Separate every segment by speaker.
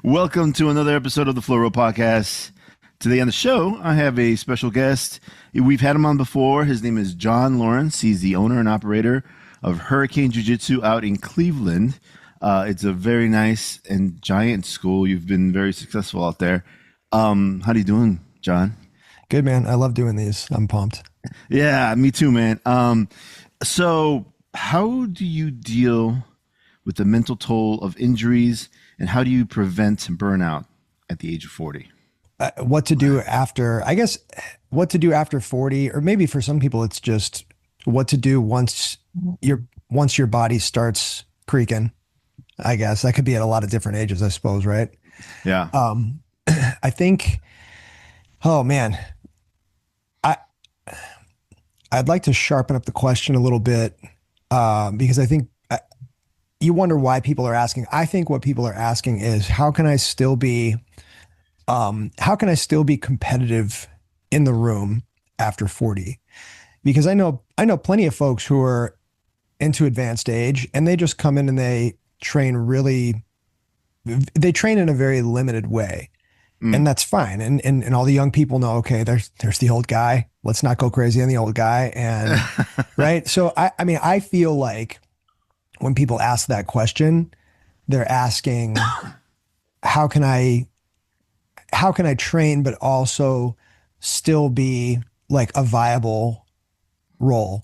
Speaker 1: Welcome to another episode of the Flow Road Podcast. Today on the show, I have a special guest. We've had him on before. His name is John Lawrence. He's the owner and operator of Hurricane Jiu Jitsu out in Cleveland. It's a very nice and giant school. You've been very successful out there. How are you doing, John?
Speaker 2: Good, man. I love doing these. I'm pumped.
Speaker 1: Yeah, me too, man. So how do you deal with the mental toll of injuries, and how do you prevent burnout at the age of 40?
Speaker 2: What to do after, I guess, what to do after 40, or maybe for some people, it's just what to do once your body starts creaking. I guess that could be at a lot of different ages, I suppose, right?
Speaker 1: Yeah.
Speaker 2: I think, oh man, I'd like to sharpen up the question a little bit, because I think you wonder why people are asking. I think what people are asking is how can I still be competitive in the room after 40? Because I know plenty of folks who are into advanced age and they just come in and they train in a very limited way. And that's fine. And all the young people know, okay, there's the old guy. Let's not go crazy on the old guy. And right. So I mean, I feel like when people ask that question, they're asking, how can I train, but also still be like a viable role?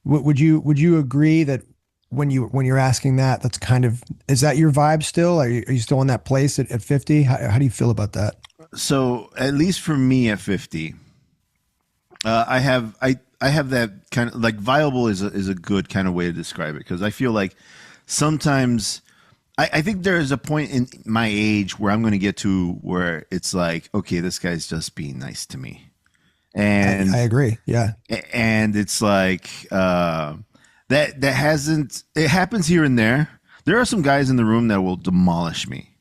Speaker 2: Would you agree that when you're asking that, that's kind of, is that your vibe still? Are you still in that place at 50? How do you feel about that?
Speaker 1: So at least for me at 50, I have that kind of like viable is a good kind of way to describe it, because I feel like sometimes I think there is a point in my age where I'm going to get to where it's like, okay, this guy's just being nice to me. And
Speaker 2: I agree. Yeah.
Speaker 1: And it's like, it happens here and there. There are some guys in the room that will demolish me.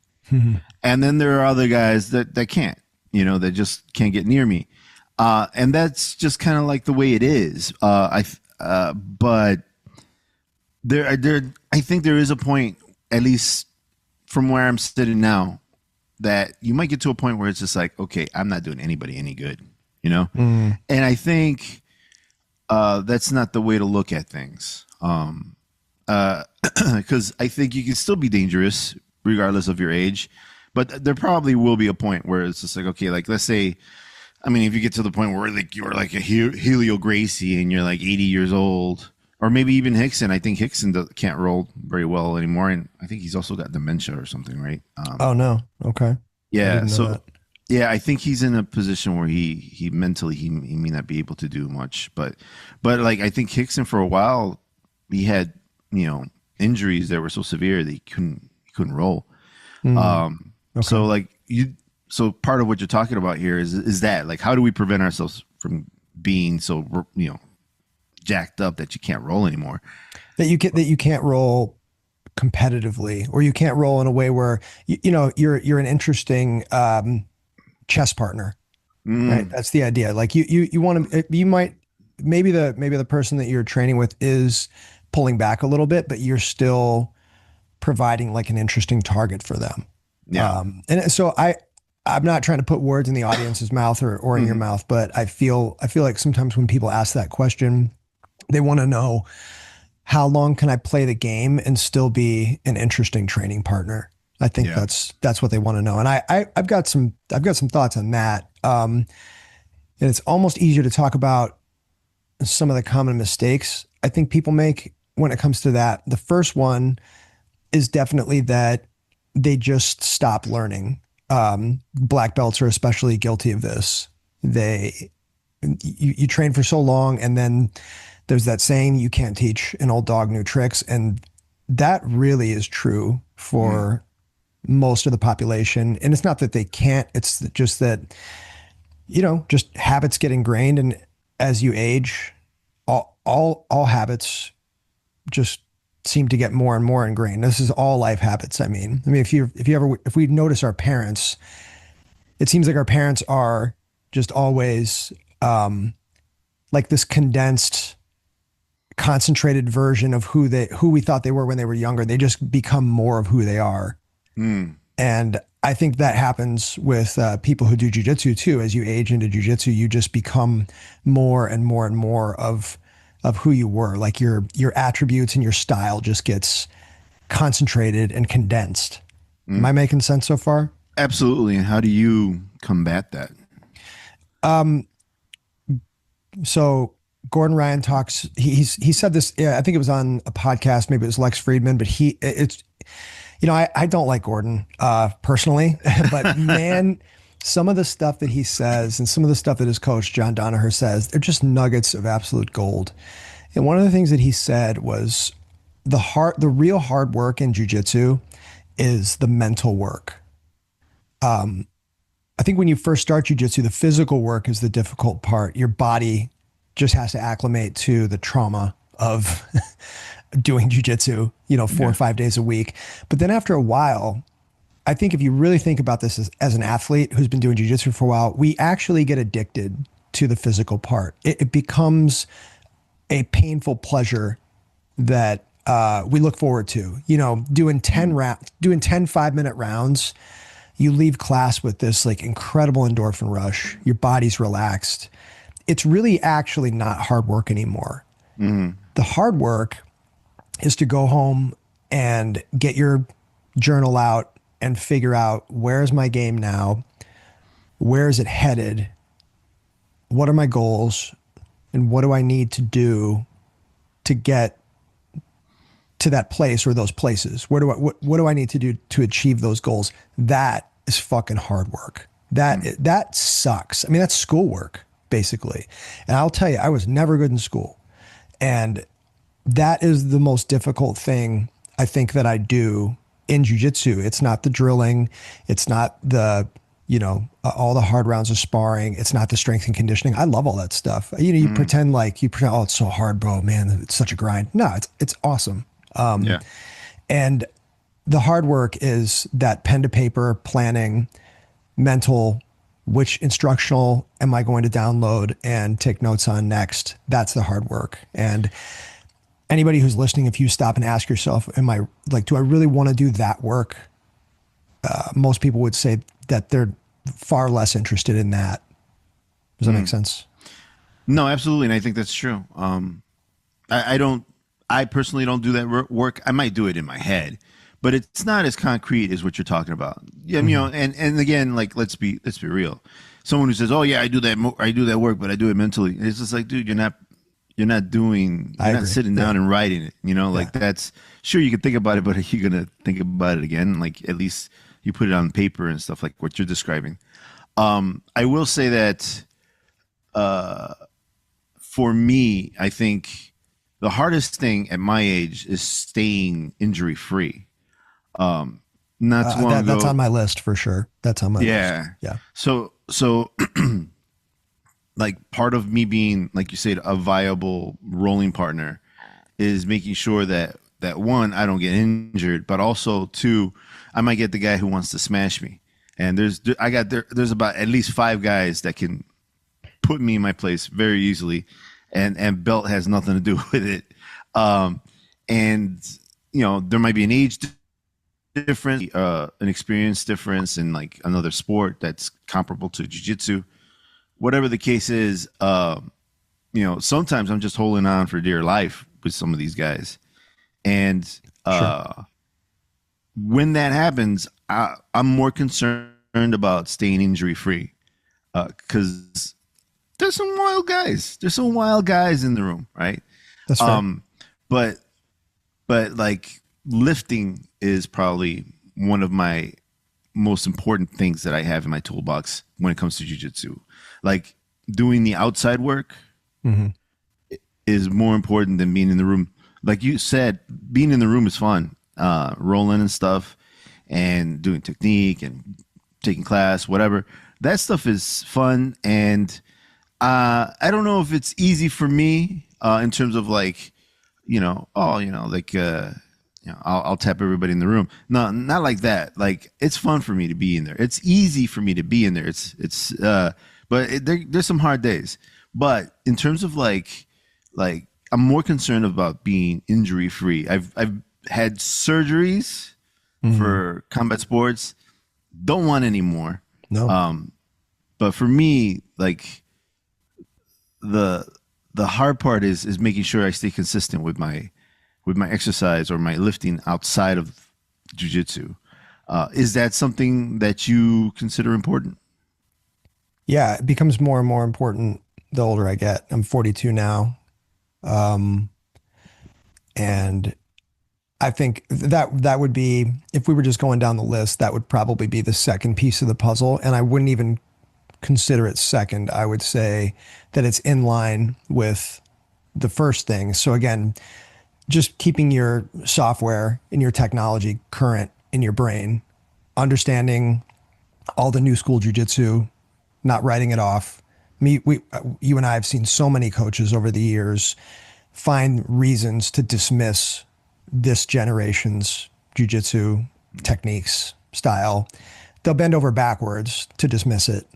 Speaker 1: And then there are other guys that can't, that just can't get near me. And that's just kind of like the way it is. But I think there is a point, at least from where I'm sitting now, that you might get to a point where it's just like, okay, I'm not doing anybody any good, And I think that's not the way to look at things. Because I think you can still be dangerous regardless of your age, but there probably will be a point where it's just like, okay, like let's say, I mean, if you get to the point where like you're like a Helio Gracie and you're like 80 years old, or maybe even Hickson. I think Hickson can't roll very well anymore, and I think he's also got dementia or something, right?
Speaker 2: Oh no, okay.
Speaker 1: Yeah, so yeah, I think he's in a position where he mentally he may not be able to do much, but like I think Hickson for a while he had injuries that were so severe that he couldn't roll. Okay. So like so part of what you're talking about here is that like how do we prevent ourselves from being so jacked up that you can't roll anymore?
Speaker 2: That you can't roll competitively, or you can't roll in a way where you're an interesting chess partner, right? That's the idea. Like you want to, maybe the person that you're training with is pulling back a little bit, but you're still providing like an interesting target for them.
Speaker 1: Yeah.
Speaker 2: And so I'm not trying to put words in the audience's mouth or in your mouth, but I feel like sometimes when people ask that question, they want to know, how long can I play the game and still be an interesting training partner? I think that's what they want to know. And I've got some thoughts on that. And it's almost easier to talk about some of the common mistakes I think people make when it comes to that. The first one is definitely that they just stop learning. Black belts are especially guilty of this. You train for so long, and then there's that saying, you can't teach an old dog new tricks. And that really is true for most of the population. And it's not that they can't, it's just that, just habits get ingrained. And as you age, all habits just seem to get more and more ingrained. This is all life habits. I mean, if we notice our parents, it seems like our parents are just always like this condensed, concentrated version of who we thought they were when they were younger. They just become more of who they are. And I think that happens with people who do jujitsu too. As you age into jujitsu, you just become more and more and more of who you were. Like your attributes and your style just gets concentrated and condensed. Am I making sense so far?
Speaker 1: Absolutely. And how do you combat that?
Speaker 2: So Gordon Ryan talks. He said this. Yeah, I think it was on a podcast. Maybe it was Lex Friedman. But it's I don't like Gordon personally, but man, some of the stuff that he says and some of the stuff that his coach John Danaher says, they're just nuggets of absolute gold. And one of the things that he said was the real hard work in jujitsu is the mental work. I think when you first start jujitsu, the physical work is the difficult part. Your body just has to acclimate to the trauma of doing jujitsu, 4 or 5 days a week. But then after a while, I think if you really think about this as an athlete who's been doing jujitsu for a while, we actually get addicted to the physical part. It becomes a painful pleasure that we look forward to. Doing 10 5-minute rounds, you leave class with this like incredible endorphin rush. Your body's relaxed. It's really actually not hard work anymore. The hard work is to go home and get your journal out and figure out, where's my game now? Where is it headed? What are my goals? And what do I need to do to get to that place or those places? What do I need to do to achieve those goals? That is fucking hard work. That sucks. I mean, that's schoolwork basically. And I'll tell you, I was never good in school. And that is the most difficult thing I think that I do in jiu-jitsu. It's not the drilling. It's not the, all the hard rounds of sparring. It's not the strength and conditioning. I love all that stuff. You pretend, oh, it's so hard, bro, man. It's such a grind. No, it's awesome.
Speaker 1: Yeah.
Speaker 2: And the hard work is that pen to paper planning, mental, which instructional am I going to download and take notes on next? That's the hard work. And anybody who's listening, if you stop and ask yourself, do I really want to do that work? Most people would say that they're far less interested in that. Does that make sense?
Speaker 1: No, absolutely. And I think that's true. I personally don't do that work. I might do it in my head, but it's not as concrete as what you're talking about. Yeah. And again, like, let's be real. Someone who says, "Oh yeah, I do that work, but I do it mentally." It's just like, dude, you're not sitting down and writing it, like that's sure you can think about it, but are you going to think about it again? Like, at least you put it on paper and stuff like what you're describing. I will say that, for me, I think the hardest thing at my age is staying injury free. Not too long ago,
Speaker 2: that's on my list for sure. That's on my list.
Speaker 1: Yeah. So like, part of me being, like you said, a viable rolling partner is making sure that one, I don't get injured, but also two, I might get the guy who wants to smash me. And there's about at least 5 guys that can put me in my place very easily, and belt has nothing to do with it. And there might be an age difference, an experience difference in like another sport that's comparable to jiu-jitsu. Whatever the case is, sometimes I'm just holding on for dear life with some of these guys. And when that happens, I'm more concerned about staying injury free, because there's some wild guys. There's some wild guys in the room, right?
Speaker 2: That's fair.
Speaker 1: But like, lifting is probably one of my most important things that I have in my toolbox when it comes to jiu-jitsu. Like, doing the outside work is more important than being in the room. Like you said, being in the room is fun, rolling and stuff and doing technique and taking class, whatever. That stuff is fun. And I don't know if it's easy for me in terms of like, I'll tap everybody in the room. No, not like that. Like, it's fun for me to be in there. It's easy for me to be in there. There's some hard days. But in terms of like I'm more concerned about being injury free. I've had surgeries for combat sports don't want any more.
Speaker 2: No.
Speaker 1: But for me, like the the hard part is making sure I stay consistent with my exercise or my lifting outside of jujitsu. Is that something that you consider important?
Speaker 2: Yeah, it becomes more and more important the older I get. I'm 42 now. Um, and I think that would be, if we were just going down the list, that would probably be the second piece of the puzzle. And I wouldn't even consider it second. I would say that it's in line with the first thing. So again, just keeping your software and your technology current in your brain, understanding all the new school jujitsu, not writing it off. You and I have seen so many coaches over the years find reasons to dismiss this generation's jujitsu techniques, style. They'll bend over backwards to dismiss it.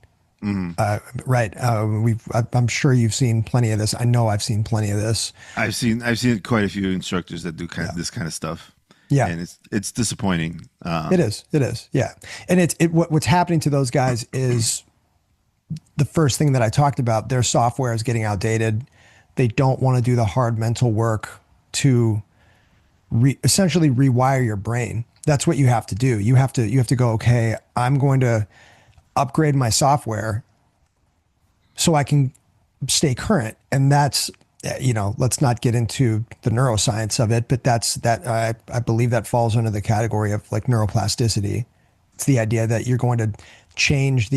Speaker 2: Right. I'm sure you've seen plenty of this. I know I've seen plenty of this.
Speaker 1: I've seen quite a few instructors that do this kind of stuff.
Speaker 2: Yeah.
Speaker 1: And it's disappointing.
Speaker 2: It is. It is. Yeah. And what's happening to those guys is the first thing that I talked about. Their software is getting outdated. They don't want to do the hard mental work to essentially rewire your brain. That's what you have to do. You have to go, okay, I'm going to upgrade my software so I can stay current. And that's, let's not get into the neuroscience of it, but I believe that falls under the category of like neuroplasticity. It's the idea that you're going to change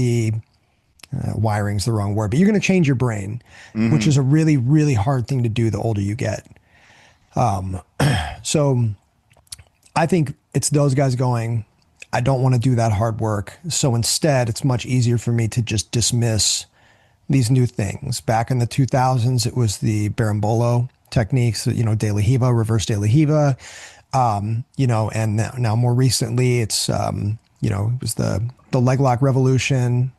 Speaker 2: wiring's the wrong word, but you're going to change your brain, which is a really, really hard thing to do the older you get. So I think it's those guys going, I don't want to do that hard work. So instead, it's much easier for me to just dismiss these new things. Back in the 2000s, it was the Berimbolo techniques, De La Riva, reverse De La Riva, and now more recently, it's, it was the leg lock revolution,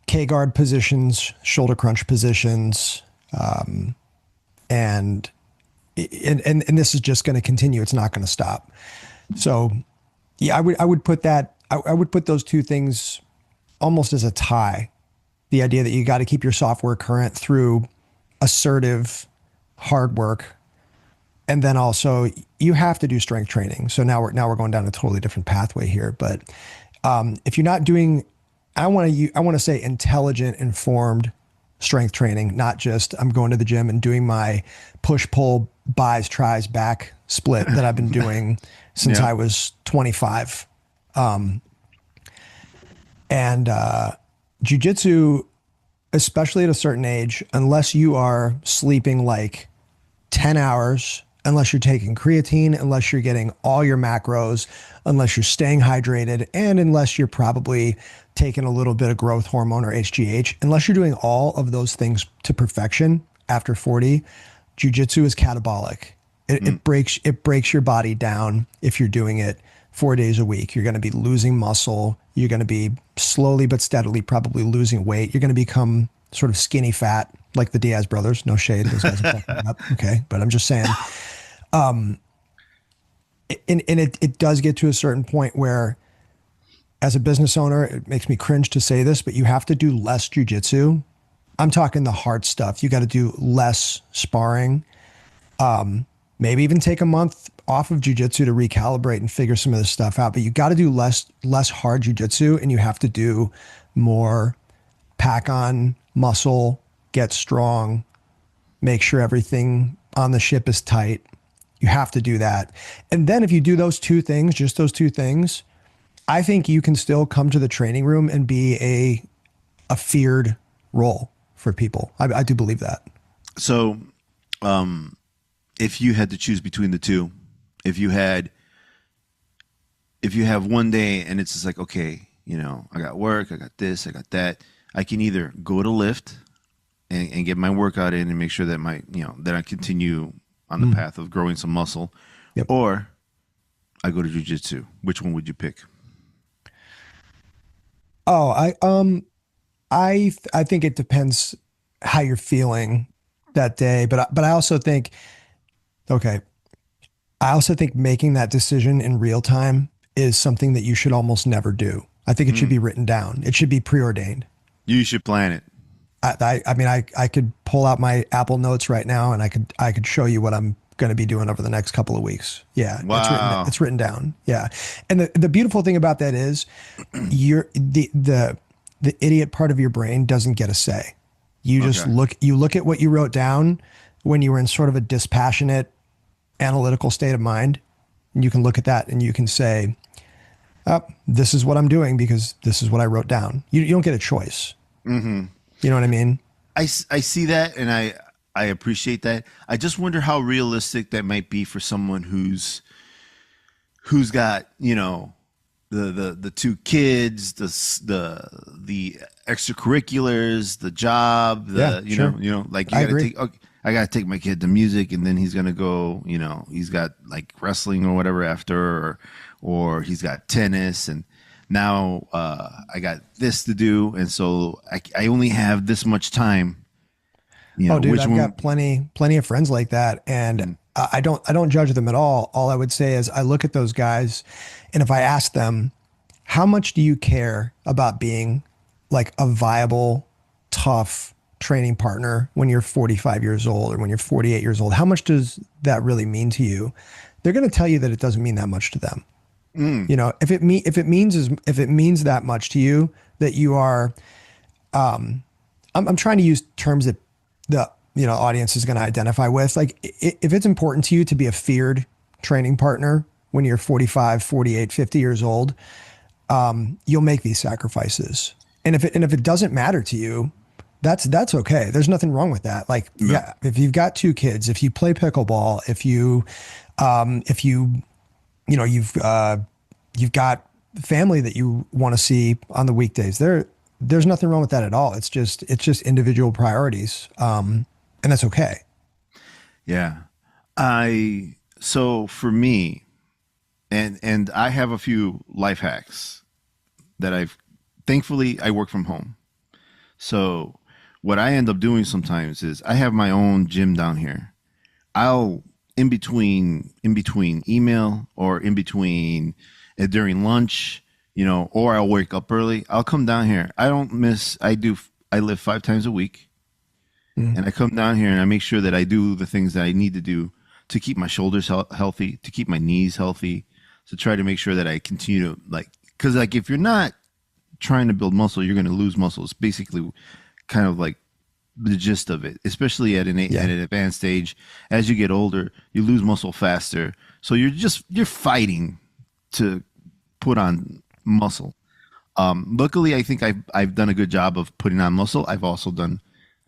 Speaker 2: K-guard positions, shoulder crunch positions, and this is just going to continue. It's not going to stop. So, yeah, I would put those two things almost as a tie. The idea that you got to keep your software current through assertive hard work, and then also you have to do strength training. So now we're going down a totally different pathway here. But if you're not doing, I want to say intelligent, informed strength training, not just I'm going to the gym and doing my push pull buys tries back split that I've been doing since I was 25. And jiu-jitsu, especially at a certain age, unless you are sleeping like 10 hours, unless you're taking creatine, unless you're getting all your macros, unless you're staying hydrated, and unless you're probably taking a little bit of growth hormone or HGH, unless you're doing all of those things to perfection after 40, jiu-jitsu is catabolic. It breaks your body down if you're doing it 4 days a week. You're going to be losing muscle. You're going to be slowly but steadily probably losing weight. You're going to become sort of skinny fat like the Diaz brothers. No shade. Those guys are fucking up. Okay. But I'm just saying, and it does get to a certain point where as a business owner, it makes me cringe to say this, but you have to do less jujitsu. I'm talking the hard stuff. You got to do less sparring. Maybe even take a month off of jujitsu to recalibrate and figure some of this stuff out. But you got to do less hard jujitsu, and you have to do more pack on muscle, get strong, make sure everything on the ship is tight. You have to do that. And then if you do those two things, just those two things, I think you can still come to the training room and be a feared role for people. I do believe that.
Speaker 1: So, if you had to choose between the two, if you have one day and it's just like, okay, I got work, I got this, I got that, I can either go to lift and get my workout in and make sure that that I continue on the path of growing some muscle, or I go to jiu-jitsu. Which one would you pick?
Speaker 2: Oh, I think it depends how you're feeling that day, but I also think, okay, I also think making that decision in real time is something that you should almost never do. I think it should be written down. It should be preordained.
Speaker 1: You should plan it.
Speaker 2: I mean, I could pull out my Apple Notes right now and I could show you what I'm going to be doing over the next couple of weeks. Yeah,
Speaker 1: Wow.
Speaker 2: it's written down. Yeah, and the beautiful thing about that is, the idiot part of your brain doesn't get a say. You just
Speaker 1: Okay.
Speaker 2: look at what you wrote down when you were in sort of a dispassionate, analytical state of mind, and you can look at that and you can say, oh, this is what I'm doing because this is what I wrote down. You don't get a choice. You know what I mean?
Speaker 1: I see that, and I appreciate that. I just wonder how realistic that might be for someone who's got, you know, the two kids, the extracurriculars, the job,
Speaker 2: Yeah, sure.
Speaker 1: like
Speaker 2: I
Speaker 1: you got to
Speaker 2: agree.
Speaker 1: take. Okay, I got to take my kid to music, and then he's gonna go. You know, he's got like wrestling or whatever after, or he's got tennis, and now I got this to do, and so I only have this much time. You know,
Speaker 2: Oh, dude,
Speaker 1: which
Speaker 2: I've
Speaker 1: one?
Speaker 2: got plenty of friends like that, and I don't judge them at all. All I would say is I look at those guys, and if I ask them, how much do you care about being like a viable, tough training partner when you're 45 years old or when you're 48 years old? How much does that really mean to you? They're going to tell you that it doesn't mean that much to them. You know, if it means that much to you, that you are, I'm trying to use terms that the audience is going to identify with. Like if it's important to you to be a feared training partner when you're 45, 48, 50 years old, you'll make these sacrifices. And if it doesn't matter to you, that's okay. There's nothing wrong with that. Like, yeah, if you've got two kids, if you play pickleball, if you've got family that you want to see on the weekdays, there's nothing wrong with that at all. It's just individual priorities. And that's okay.
Speaker 1: Yeah. So for me, and I have a few life hacks that thankfully I work from home. So what I end up doing sometimes is I have my own gym down here. I'll in between email or in between during lunch, you know, or I'll wake up early. I'll come down here. I live 5 times a week. And I come down here and I make sure that I do the things that I need to do to keep my shoulders healthy, to keep my knees healthy, to try to make sure that I continue to because if you're not trying to build muscle, you're going to lose muscle. It's basically kind of like the gist of it, especially at an advanced stage. As you get older, you lose muscle faster. So you're fighting to put on muscle. Luckily, I think I've done a good job of putting on muscle. I've also done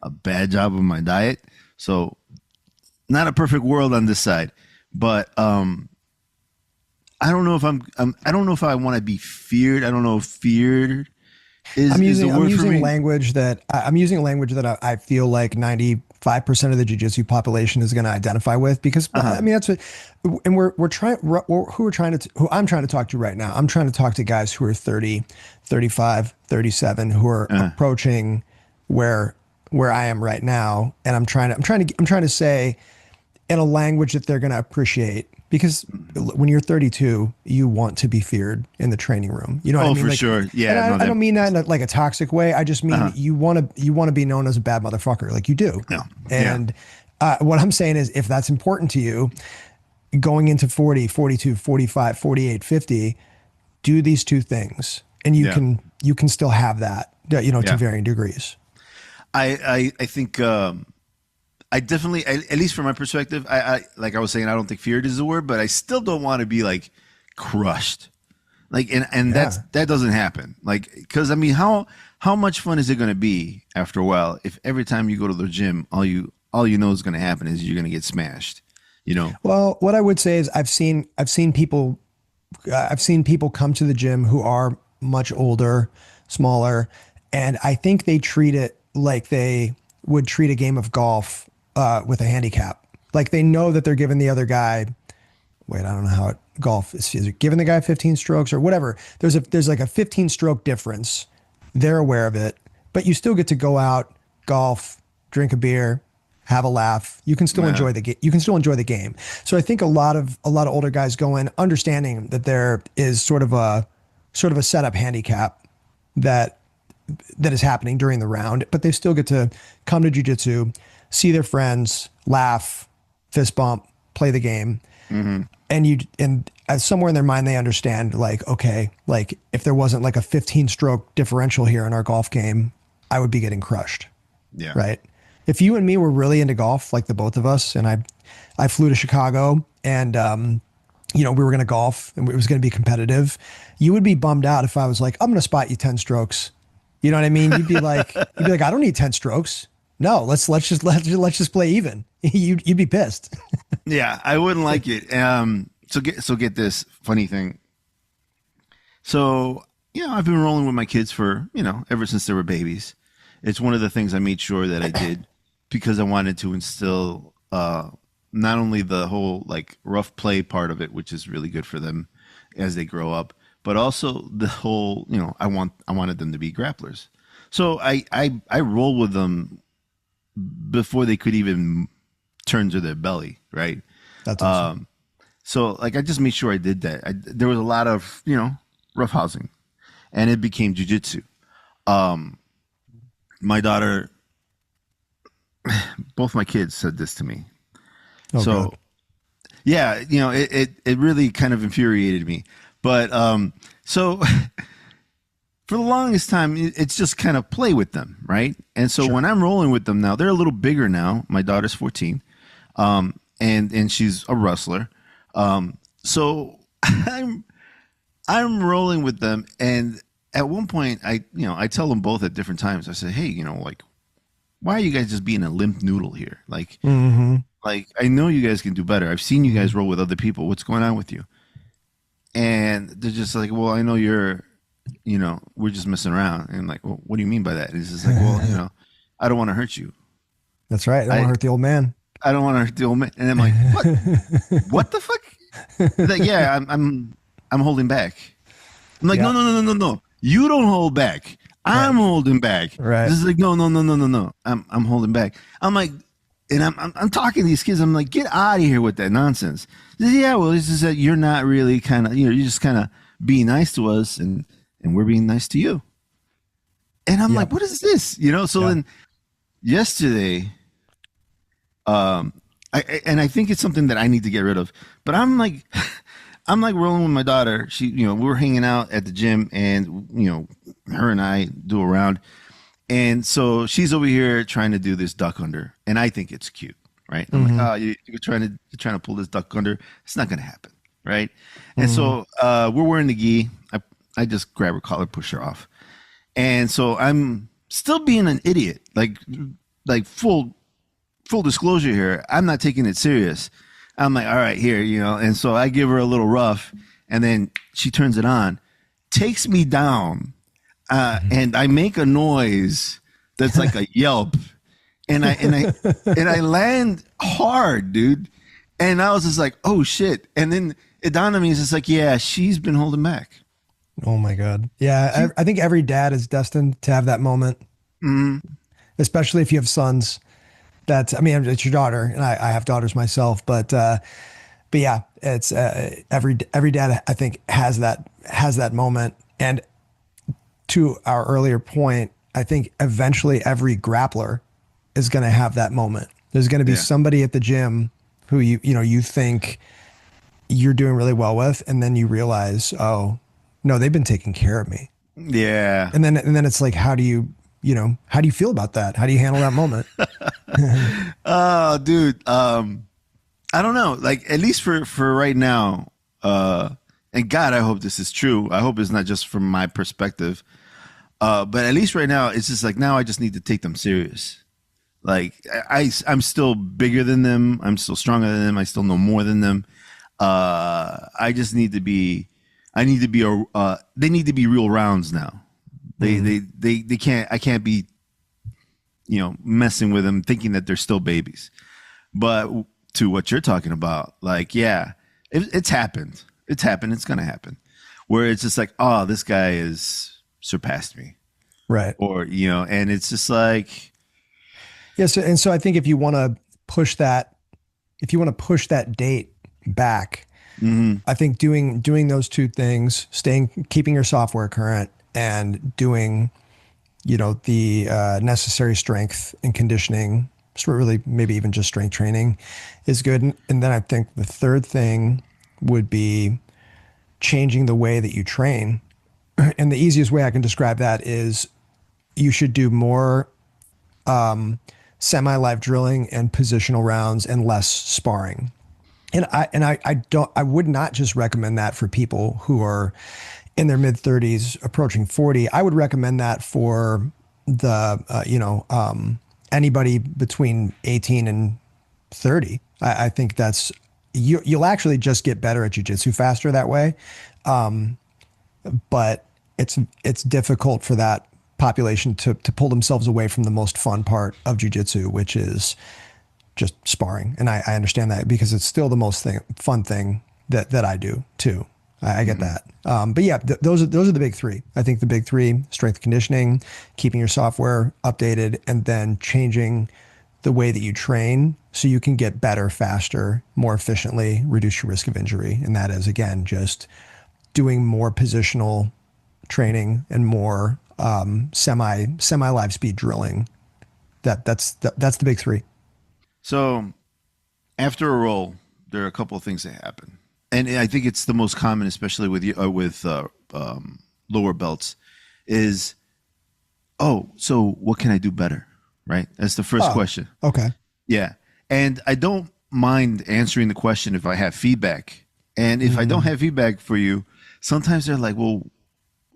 Speaker 1: a bad job of my diet. So not a perfect world on this side, but I don't know if I don't know if I want to be feared. I don't know if feared is the word for me.
Speaker 2: I'm using language that I feel like 95% of the jiu-jitsu population is going to identify with because I mean that's what, and who I'm trying to talk to right now. I'm trying to talk to guys who are 30, 35, 37 who are approaching where I am right now, and I'm trying to say in a language that they're going to appreciate. Because when you're 32, you want to be feared in the training room. You know what I mean?
Speaker 1: For sure. Yeah.
Speaker 2: And I don't mean that in a toxic way. I just mean you want to be known as a bad motherfucker, like you do.
Speaker 1: Yeah.
Speaker 2: And what I'm saying is, if that's important to you, going into 40, 42, 45, 48, 50, do these two things, and you can still have that. To varying degrees.
Speaker 1: I think. I definitely, at least from my perspective, I like I was saying, I don't think feared is the word, but I still don't want to be like crushed. Like, and that doesn't happen. Like, cause I mean, how much fun is it going to be after a while if every time you go to the gym, all you know is going to happen is you're going to get smashed, you know?
Speaker 2: Well, what I would say is I've seen people come to the gym who are much older, smaller, and I think they treat it like they would treat a game of golf with a handicap. Like they know that they're giving the other guy, I don't know how golf is giving the guy 15 strokes or whatever. There's like a 15 stroke difference. They're aware of it, but you still get to go out, golf, drink a beer, have a laugh. You can still
Speaker 1: Yeah.
Speaker 2: enjoy the game. You can still enjoy the game. So I think a lot of older guys go in understanding that there is sort of a setup handicap that that is happening during the round, but they still get to come to jiu-jitsu, see their friends, laugh, fist bump, play the game.
Speaker 1: Hmm.
Speaker 2: And as somewhere in their mind they understand, like, okay, like if there wasn't like a 15 stroke differential here in our golf game, I would be getting crushed,
Speaker 1: Yeah.
Speaker 2: right? If you and me were really into golf, like the both of us, and I flew to Chicago and we were going to golf and it was going to be competitive, you would be bummed out if I was like, I'm going to spot you 10 strokes. You know what I mean? You'd be like, I don't need 10 strokes. No, let's just play even. You'd be pissed.
Speaker 1: Yeah, I wouldn't like it. So get this funny thing. So, I've been rolling with my kids for, ever since they were babies. It's one of the things I made sure that I did because I wanted to instill not only the whole like rough play part of it, which is really good for them as they grow up, but also the whole, I wanted them to be grapplers. So I roll with them before they could even turn to their belly, right?
Speaker 2: That's awesome.
Speaker 1: So like I just made sure I did that. There was a lot of rough housing, and it became jujitsu. My daughter, both my kids said this to me.
Speaker 2: Oh,
Speaker 1: So
Speaker 2: God.
Speaker 1: yeah, it really kind of infuriated me. But so for the longest time, it's just kind of play with them, right? And so when I'm rolling with them now, they're a little bigger now. My daughter's 14, and she's a wrestler. So I'm rolling with them, and at one point, I tell them both at different times. I say, hey, like, why are you guys just being a limp noodle here?
Speaker 2: Mm-hmm.
Speaker 1: Like I know you guys can do better. I've seen you guys roll with other people. What's going on with you? And they're just like, well, I know we're just messing around. And like, well, what do you mean by that? And it's just like, well, I don't want to hurt you.
Speaker 2: That's right. I don't want to hurt the old man.
Speaker 1: I don't want to hurt the old man. And I'm like, what? What the fuck? Like, yeah, I'm holding back. I'm like, no,
Speaker 2: Yeah.
Speaker 1: no, no, no, no, no. You don't hold back. I'm
Speaker 2: Right.
Speaker 1: holding back.
Speaker 2: Right.
Speaker 1: This is like, no, no, no, no, no, no. I'm holding back. I'm like, and I'm talking to these kids. I'm like, get out of here with that nonsense. They say, yeah, well, it's just that you're not really kind of, you're just kind of being nice to us, and we're being nice to you. And I'm like,
Speaker 2: Yep.
Speaker 1: what is this? So
Speaker 2: Yeah.
Speaker 1: then yesterday, I think it's something that I need to get rid of. But I'm like, I'm like rolling with my daughter. She, we were hanging out at the gym, and her and I do a round. And so she's over here trying to do this duck under, and I think it's cute, right? I'm like, oh, you're trying to pull this duck under. It's not going to happen, right? And so we're wearing the gi. I just grab her collar, push her off, and so I'm still being an idiot, like full disclosure here. I'm not taking it serious. I'm like, all right, here, and so I give her a little rough, and then she turns it on, takes me down. And I make a noise that's like a yelp, and I land hard, dude. And I was just like, oh shit. And then it dawned on me, it's just like, yeah, she's been holding back.
Speaker 2: Oh my God. Yeah. I think every dad is destined to have that moment, especially if you have sons. I mean, it's your daughter, and I have daughters myself, but yeah, it's every dad I think has that moment. And to our earlier point, I think eventually every grappler is going to have that moment. There's going to be
Speaker 1: Yeah.
Speaker 2: somebody at the gym who you think you're doing really well with, and then you realize, oh no, they've been taking care of me.
Speaker 1: Yeah.
Speaker 2: And then it's like, how do you feel about that? How do you handle that moment?
Speaker 1: Oh, dude. I don't know. Like, at least for right now, and God, I hope this is true. I hope it's not just from my perspective. But at least right now, it's just like, now I just need to take them serious. Like I'm still bigger than them. I'm still stronger than them. I still know more than them. I just need to be, they need to be real rounds now. They can't, I can't be, messing with them thinking that they're still babies. But to what you're talking about, like, yeah, it's happened. It's happened. It's going to happen where it's just like, oh, this guy has surpassed me.
Speaker 2: Right.
Speaker 1: Or, and it's just like,
Speaker 2: Yeah. So I think if you want to push that, if you want to push that date back,
Speaker 1: Hmm.
Speaker 2: I think doing those two things, keeping your software current and doing, the necessary strength and conditioning, so really maybe even just strength training is good. And then I think the third thing would be changing the way that you train. And the easiest way I can describe that is you should do more semi-live drilling and positional rounds and less sparring. And I would not just recommend that for people who are in their mid 30s approaching 40. I would recommend that for the anybody between 18 and 30. I think that's you'll actually just get better at jujitsu faster that way. But it's difficult for that population to pull themselves away from the most fun part of jujitsu, which is just sparring. And I understand that because it's still the most fun thing that I do too. I get
Speaker 1: Hmm.
Speaker 2: that. But yeah, those are the big three. I think the big three: strength conditioning, keeping your software updated, and then changing the way that you train so you can get better faster, more efficiently, reduce your risk of injury. And that is again just doing more positional training and more semi live speed drilling. That's the big three.
Speaker 1: So after a roll, there are a couple of things that happen, and I think it's the most common, especially with lower belts, is oh, so what can I do better? Right? That's the first
Speaker 2: Oh,
Speaker 1: question.
Speaker 2: okay.
Speaker 1: Yeah. And I don't mind answering the question if I have feedback. And if I don't
Speaker 2: Mm,
Speaker 1: have feedback for you, sometimes they're like, well,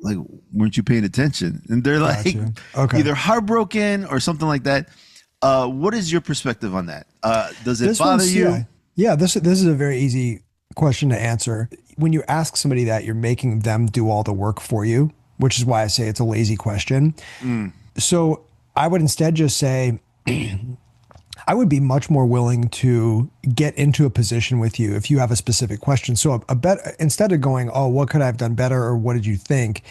Speaker 1: like, weren't you paying attention? And they're
Speaker 2: got
Speaker 1: like
Speaker 2: you. Okay.
Speaker 1: either heartbroken or something like that. What is your perspective on that? Does it
Speaker 2: This
Speaker 1: bother
Speaker 2: one's
Speaker 1: you?
Speaker 2: yeah. This is a very easy question to answer. When you ask somebody that, you're making them do all the work for you, which is why I say it's a lazy question.
Speaker 1: Mm,
Speaker 2: So I would instead just say I would be much more willing to get into a position with you if you have a specific question. So a bet instead of going, oh, what could I have done better, or what did you think?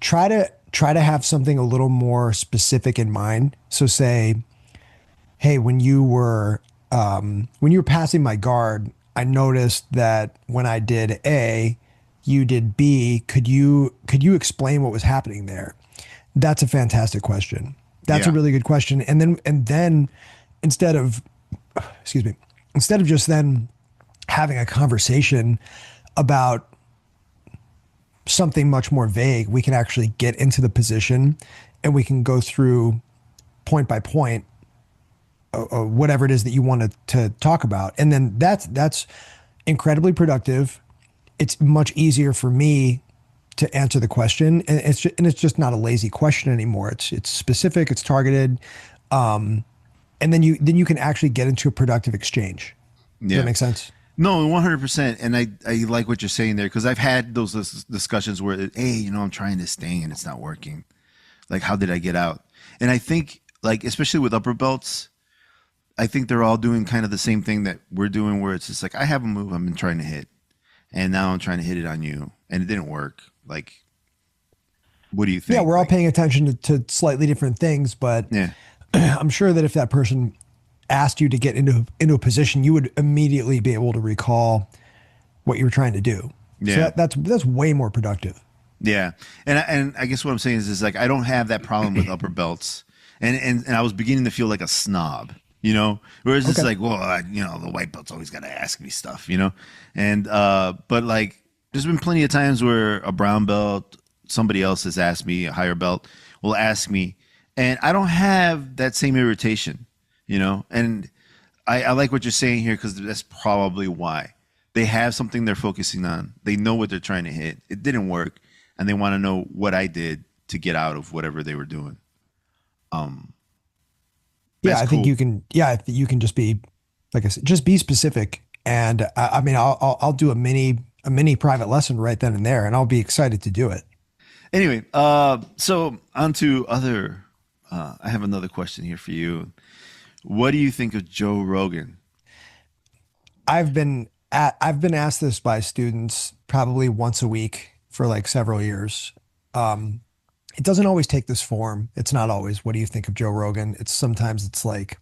Speaker 2: Try to have something a little more specific in mind. So say, hey, when you were passing my guard, I noticed that when I did A, you did B. Could you explain what was happening there? That's a fantastic question. That's a
Speaker 1: yeah.
Speaker 2: really good question. And then instead of excuse me, instead of just then having a conversation about something much more vague, we can actually get into the position and we can go through point by point whatever it is that you want to talk about. And then that's incredibly productive. It's much easier for me to answer the question, and it's just not a lazy question anymore. It's specific, it's targeted, and then you can actually get into a productive exchange. Does that
Speaker 1: Yeah.
Speaker 2: make sense?
Speaker 1: No, 100%. And I like what you're saying there because I've had those discussions where, hey, I'm trying this thing and it's not working. Like, how did I get out? And I think, like, especially with upper belts, I think they're all doing kind of the same thing that we're doing, where it's just like, I have a move I've been trying to hit, and now I'm trying to hit it on you, and it didn't work. Like, what do you
Speaker 2: Yeah,
Speaker 1: think?
Speaker 2: we're all
Speaker 1: Like,
Speaker 2: paying attention to slightly different things, but
Speaker 1: yeah,
Speaker 2: I'm sure that if that person asked you to get into a position, you would immediately be able to recall what you were trying to do. So
Speaker 1: yeah,
Speaker 2: that's way more productive.
Speaker 1: yeah. And I guess what I'm saying is like I don't have that problem with upper belts, and I was beginning to feel like a snob. Whereas it's
Speaker 2: Okay.
Speaker 1: like, well, the white belt's always got to ask me stuff, and but like, there's been plenty of times where a brown belt, somebody else has asked me, a higher belt will ask me, and I don't have that same irritation, and I like what you're saying here because that's probably why they have something they're focusing on. They know what they're trying to hit. It didn't work, and they want to know what I did to get out of whatever they were doing. Um,
Speaker 2: Yeah,
Speaker 1: that's
Speaker 2: I think
Speaker 1: cool.
Speaker 2: you can. Yeah, I think you can just be, like I said, just be specific. And I mean, I'll do a mini private lesson right then and there, and I'll be excited to do it.
Speaker 1: Anyway, so on to other. I have another question here for you. What do you think of Joe Rogan?
Speaker 2: I've been asked this by students probably once a week for like several years. it doesn't always take this form. It's not always, what do you think of Joe Rogan? It's sometimes it's like,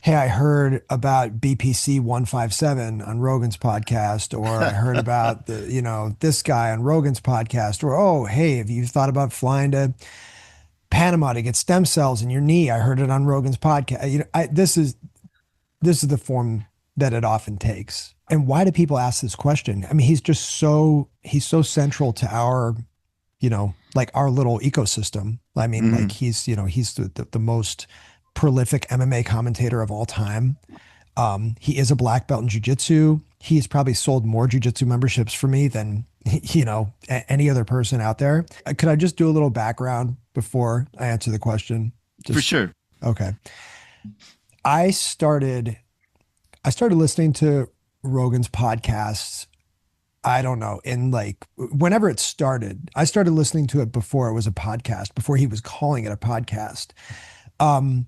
Speaker 2: hey, I heard about BPC 157 on Rogan's podcast, or I heard about this guy on Rogan's podcast, or, oh, hey, have you thought about flying to Panama to get stem cells in your knee? I heard it on Rogan's podcast. This is the form that it often takes. And why do people ask this question? I mean, he's so central to our, like our little ecosystem. I mean, like he's the most prolific MMA commentator of all time. He is a black belt in Jiu Jitsu. He's probably sold more Jiu Jitsu memberships for me than, any other person out there. Could I just do a little background before I answer the question?
Speaker 1: For sure.
Speaker 2: Okay. I started listening to Rogan's podcasts. I don't know, in like whenever it started. I started listening to it before it was a podcast, before he was calling it a podcast. And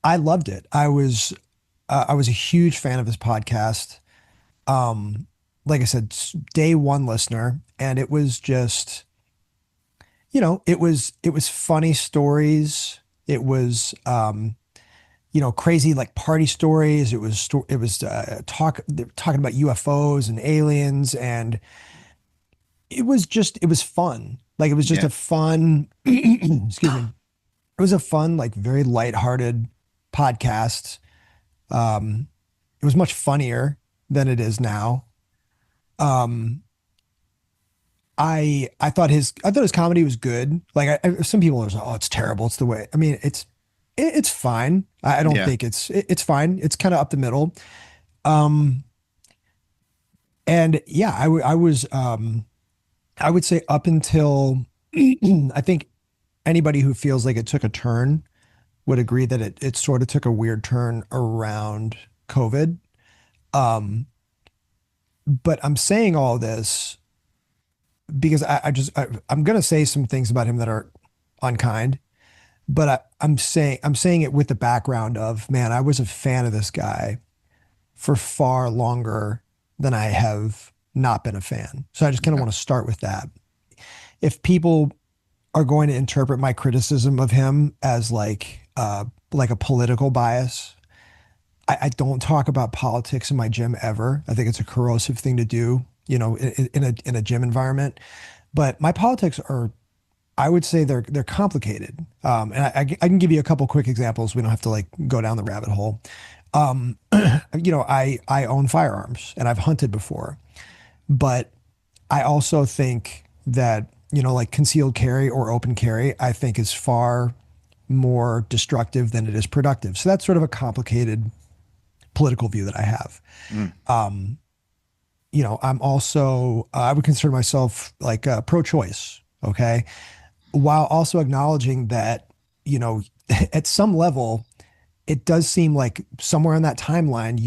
Speaker 2: I loved it. I was a huge fan of his podcast. Like I said, day one listener, and it was just, it was funny stories. It was, crazy like party stories. Talking about UFOs and aliens, and it was fun. Like it was just
Speaker 1: Yeah.
Speaker 2: a fun, excuse me. It was a fun, like very lighthearted podcast. It was much funnier than it is now. Um, I thought his comedy was good. Like some people are like, oh, it's terrible. It's the way. I mean, it's fine. I don't
Speaker 1: Yeah.
Speaker 2: think it's fine. It's kind of up the middle. Um, and yeah, I would say up until I think anybody who feels like it took a turn would agree that it sort of took a weird turn around COVID. Um, but I'm saying all this because I'm gonna say some things about him that are unkind, but I'm saying it with the background of, man, I was a fan of this guy for far longer than I have not been a fan. So I just kind of
Speaker 1: Yeah.
Speaker 2: want to start with that. If people are going to interpret my criticism of him as like a political bias, I don't talk about politics in my gym ever. I think it's a corrosive thing to do, in a gym environment. But my politics are, I would say they're complicated. And I can give you a couple quick examples. We don't have to like go down the rabbit hole. I own firearms and I've hunted before, but I also think that, like concealed carry or open carry, I think is far more destructive than it is productive. So that's sort of a complicated political view that I have.
Speaker 1: Mm.
Speaker 2: I'm also, I would consider myself like pro-choice. Okay. While also acknowledging that, at some level, it does seem like somewhere on that timeline,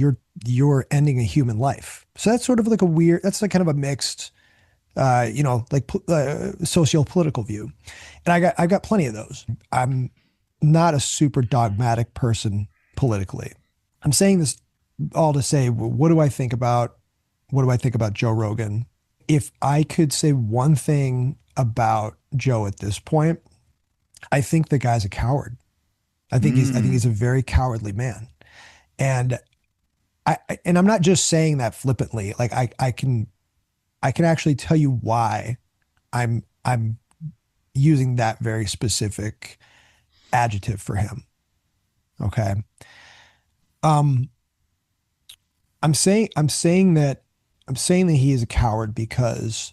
Speaker 2: you're ending a human life. So that's sort of like that's like kind of a mixed, socio-political view. And I've got plenty of those. I'm not a super dogmatic person politically. I'm saying this all to say, what do I think about Joe Rogan? If I could say one thing about Joe at this point, I think the guy's a coward. I think he's a very cowardly man. And I'm not just saying that flippantly. Like I can actually tell you why I'm using that very specific adjective for him. Okay. Um, I'm saying that he is a coward because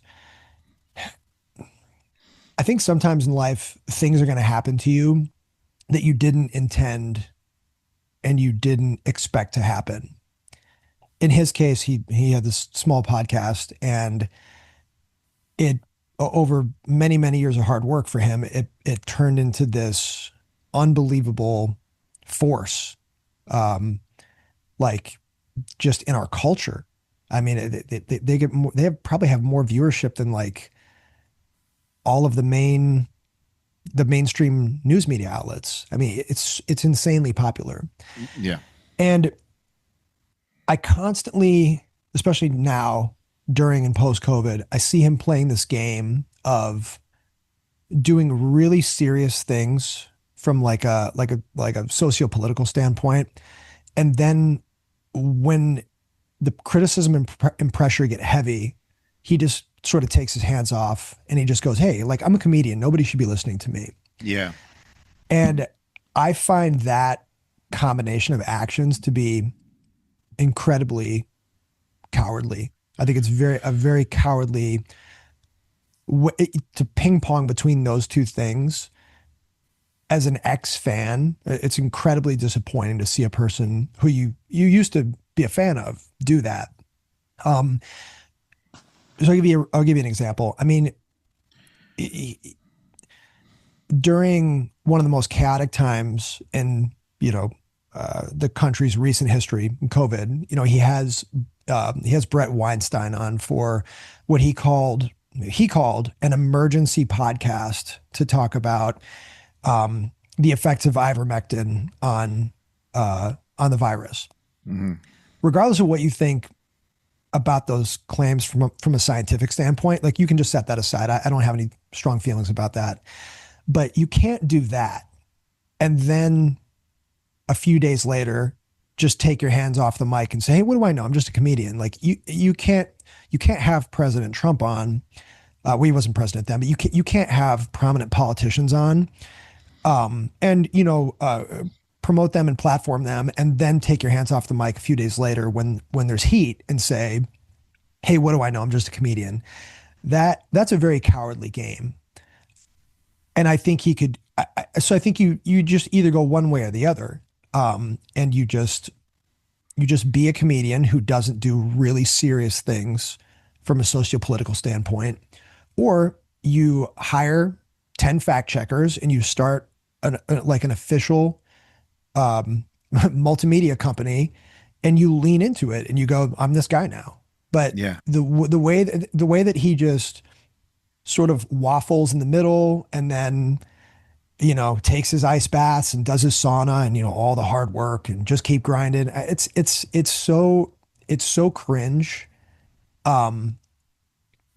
Speaker 2: I think sometimes in life things are going to happen to you that you didn't intend and you didn't expect to happen. In his case, he had this small podcast, and it over many many years of hard work for him, it turned into this unbelievable force, um, like just in our culture. I mean, they get more, probably have more viewership than like all of the mainstream news media outlets. I mean, it's insanely popular.
Speaker 1: Yeah.
Speaker 2: And I constantly, especially now during and post COVID, I see him playing this game of doing really serious things from like a socio-political standpoint, and then when the criticism and pressure get heavy, he just sort of takes his hands off and he just goes, "Hey, like I'm a comedian. Nobody should be listening to me."
Speaker 1: Yeah.
Speaker 2: And I find that combination of actions to be incredibly cowardly. I think it's a very cowardly to ping pong between those two things. As an ex fan, it's incredibly disappointing to see a person who you used to be a fan of do that. Um, so I'll give you an example. I mean, during one of the most chaotic times in the country's recent history, COVID, he has Brett Weinstein on for what he called an emergency podcast to talk about the effects of ivermectin on the virus.
Speaker 1: Mm-hmm.
Speaker 2: Regardless of what you think about those claims from a scientific standpoint, like you can just set that aside. I don't have any strong feelings about that. But you can't do that and then a few days later just take your hands off the mic and say, "Hey, what do I know? I'm just a comedian." Like you can't have President Trump on. Well, he wasn't president then, but you can't have prominent politicians on, and promote them and platform them, and then take your hands off the mic a few days later when there's heat and say, "Hey, what do I know? I'm just a comedian." That's a very cowardly game. And I think he could. So I think you just either go one way or the other, and you just be a comedian who doesn't do really serious things from a sociopolitical standpoint, or you hire 10 fact checkers and you start like an official multimedia company, and you lean into it and you go, "I'm this guy now." But
Speaker 1: Yeah.
Speaker 2: the way that he just sort of waffles in the middle and then takes his ice baths and does his sauna and all the hard work and just keep grinding, it's so cringe, that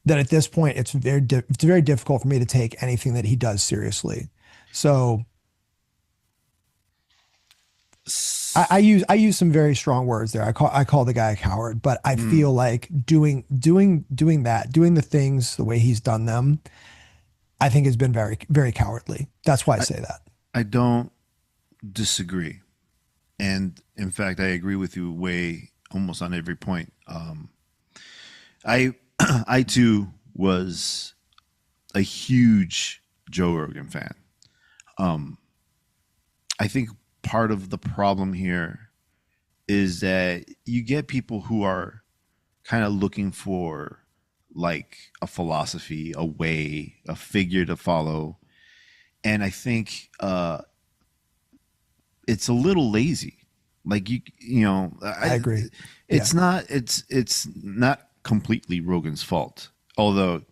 Speaker 2: at this point it's very difficult for me to take anything that he does seriously. So I use some very strong words there. I call the guy a coward, but I
Speaker 1: Mm.
Speaker 2: feel like doing the things the way he's done them, I think has been very, very cowardly. That's why I say that.
Speaker 1: I don't disagree. And in fact, I agree with you way almost on every point. I I too was a huge Joe Rogan fan. I think part of the problem here is that you get people who are kind of looking for like a philosophy, a way, a figure to follow, and I think it's a little lazy. Like
Speaker 2: I agree. Yeah,
Speaker 1: it's not completely Rogan's fault, although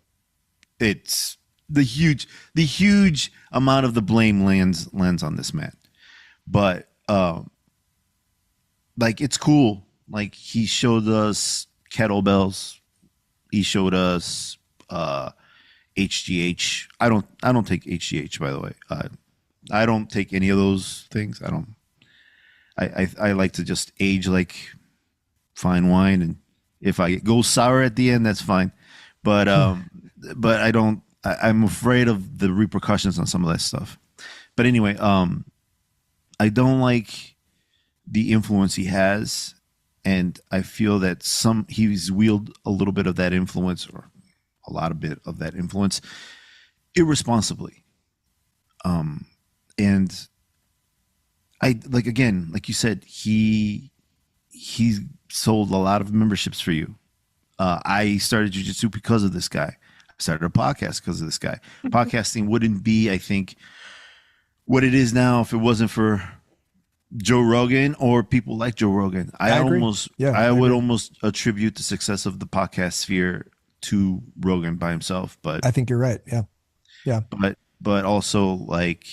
Speaker 1: it's the huge amount of the blame lands on this man. But like it's cool. Like he showed us kettlebells. He showed us HGH. I don't take HGH, by the way. I don't take any of those things. I don't. I like to just age like fine wine, and if I go sour at the end, that's fine. But but I don't. I'm afraid of the repercussions on some of that stuff. But anyway, I don't like the influence he has, and I feel that he's wield a little bit of that influence, or a lot of bit of that influence, irresponsibly. And I like, again, like you said, he sold a lot of memberships for you. I started jiu-jitsu because of this guy. I started a podcast because of this guy. Podcasting wouldn't be, I think, what it is now if it wasn't for Joe Rogan or people like Joe Rogan.
Speaker 2: I agree.
Speaker 1: I would
Speaker 2: agree.
Speaker 1: almost attribute the success of the podcast sphere to Rogan by himself,
Speaker 2: I think you're right. Yeah, yeah.
Speaker 1: but also, like,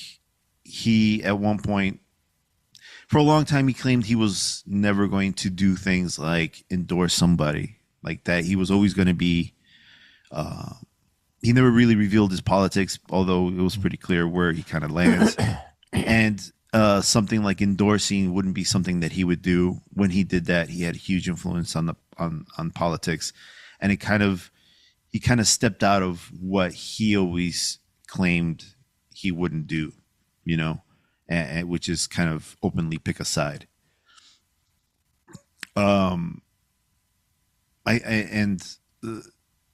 Speaker 1: he at one point, for a long time, he claimed he was never going to do things like endorse somebody like that. He was always going to be he never really revealed his politics, although it was pretty clear where he kind of lands. And something like endorsing wouldn't be something that he would do. When he did that, he had a huge influence on the on politics, and he kind of stepped out of what he always claimed he wouldn't do, you know, and which is kind of openly pick a side. I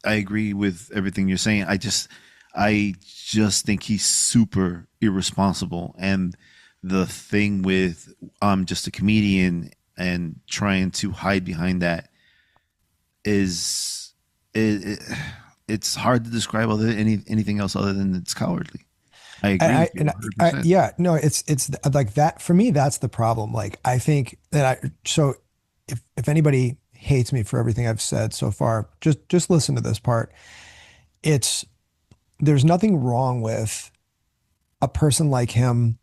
Speaker 1: agree with everything you're saying. I just think he's super irresponsible. And the thing with I'm just a comedian and trying to hide behind that is it's hard to describe anything else other than it's cowardly. I agree with you 100%.
Speaker 2: Yeah, no, it's like that for me. That's the problem. Like I think that so if anybody hates me for everything I've said so far, just listen to this part. It's there's nothing wrong with a person like him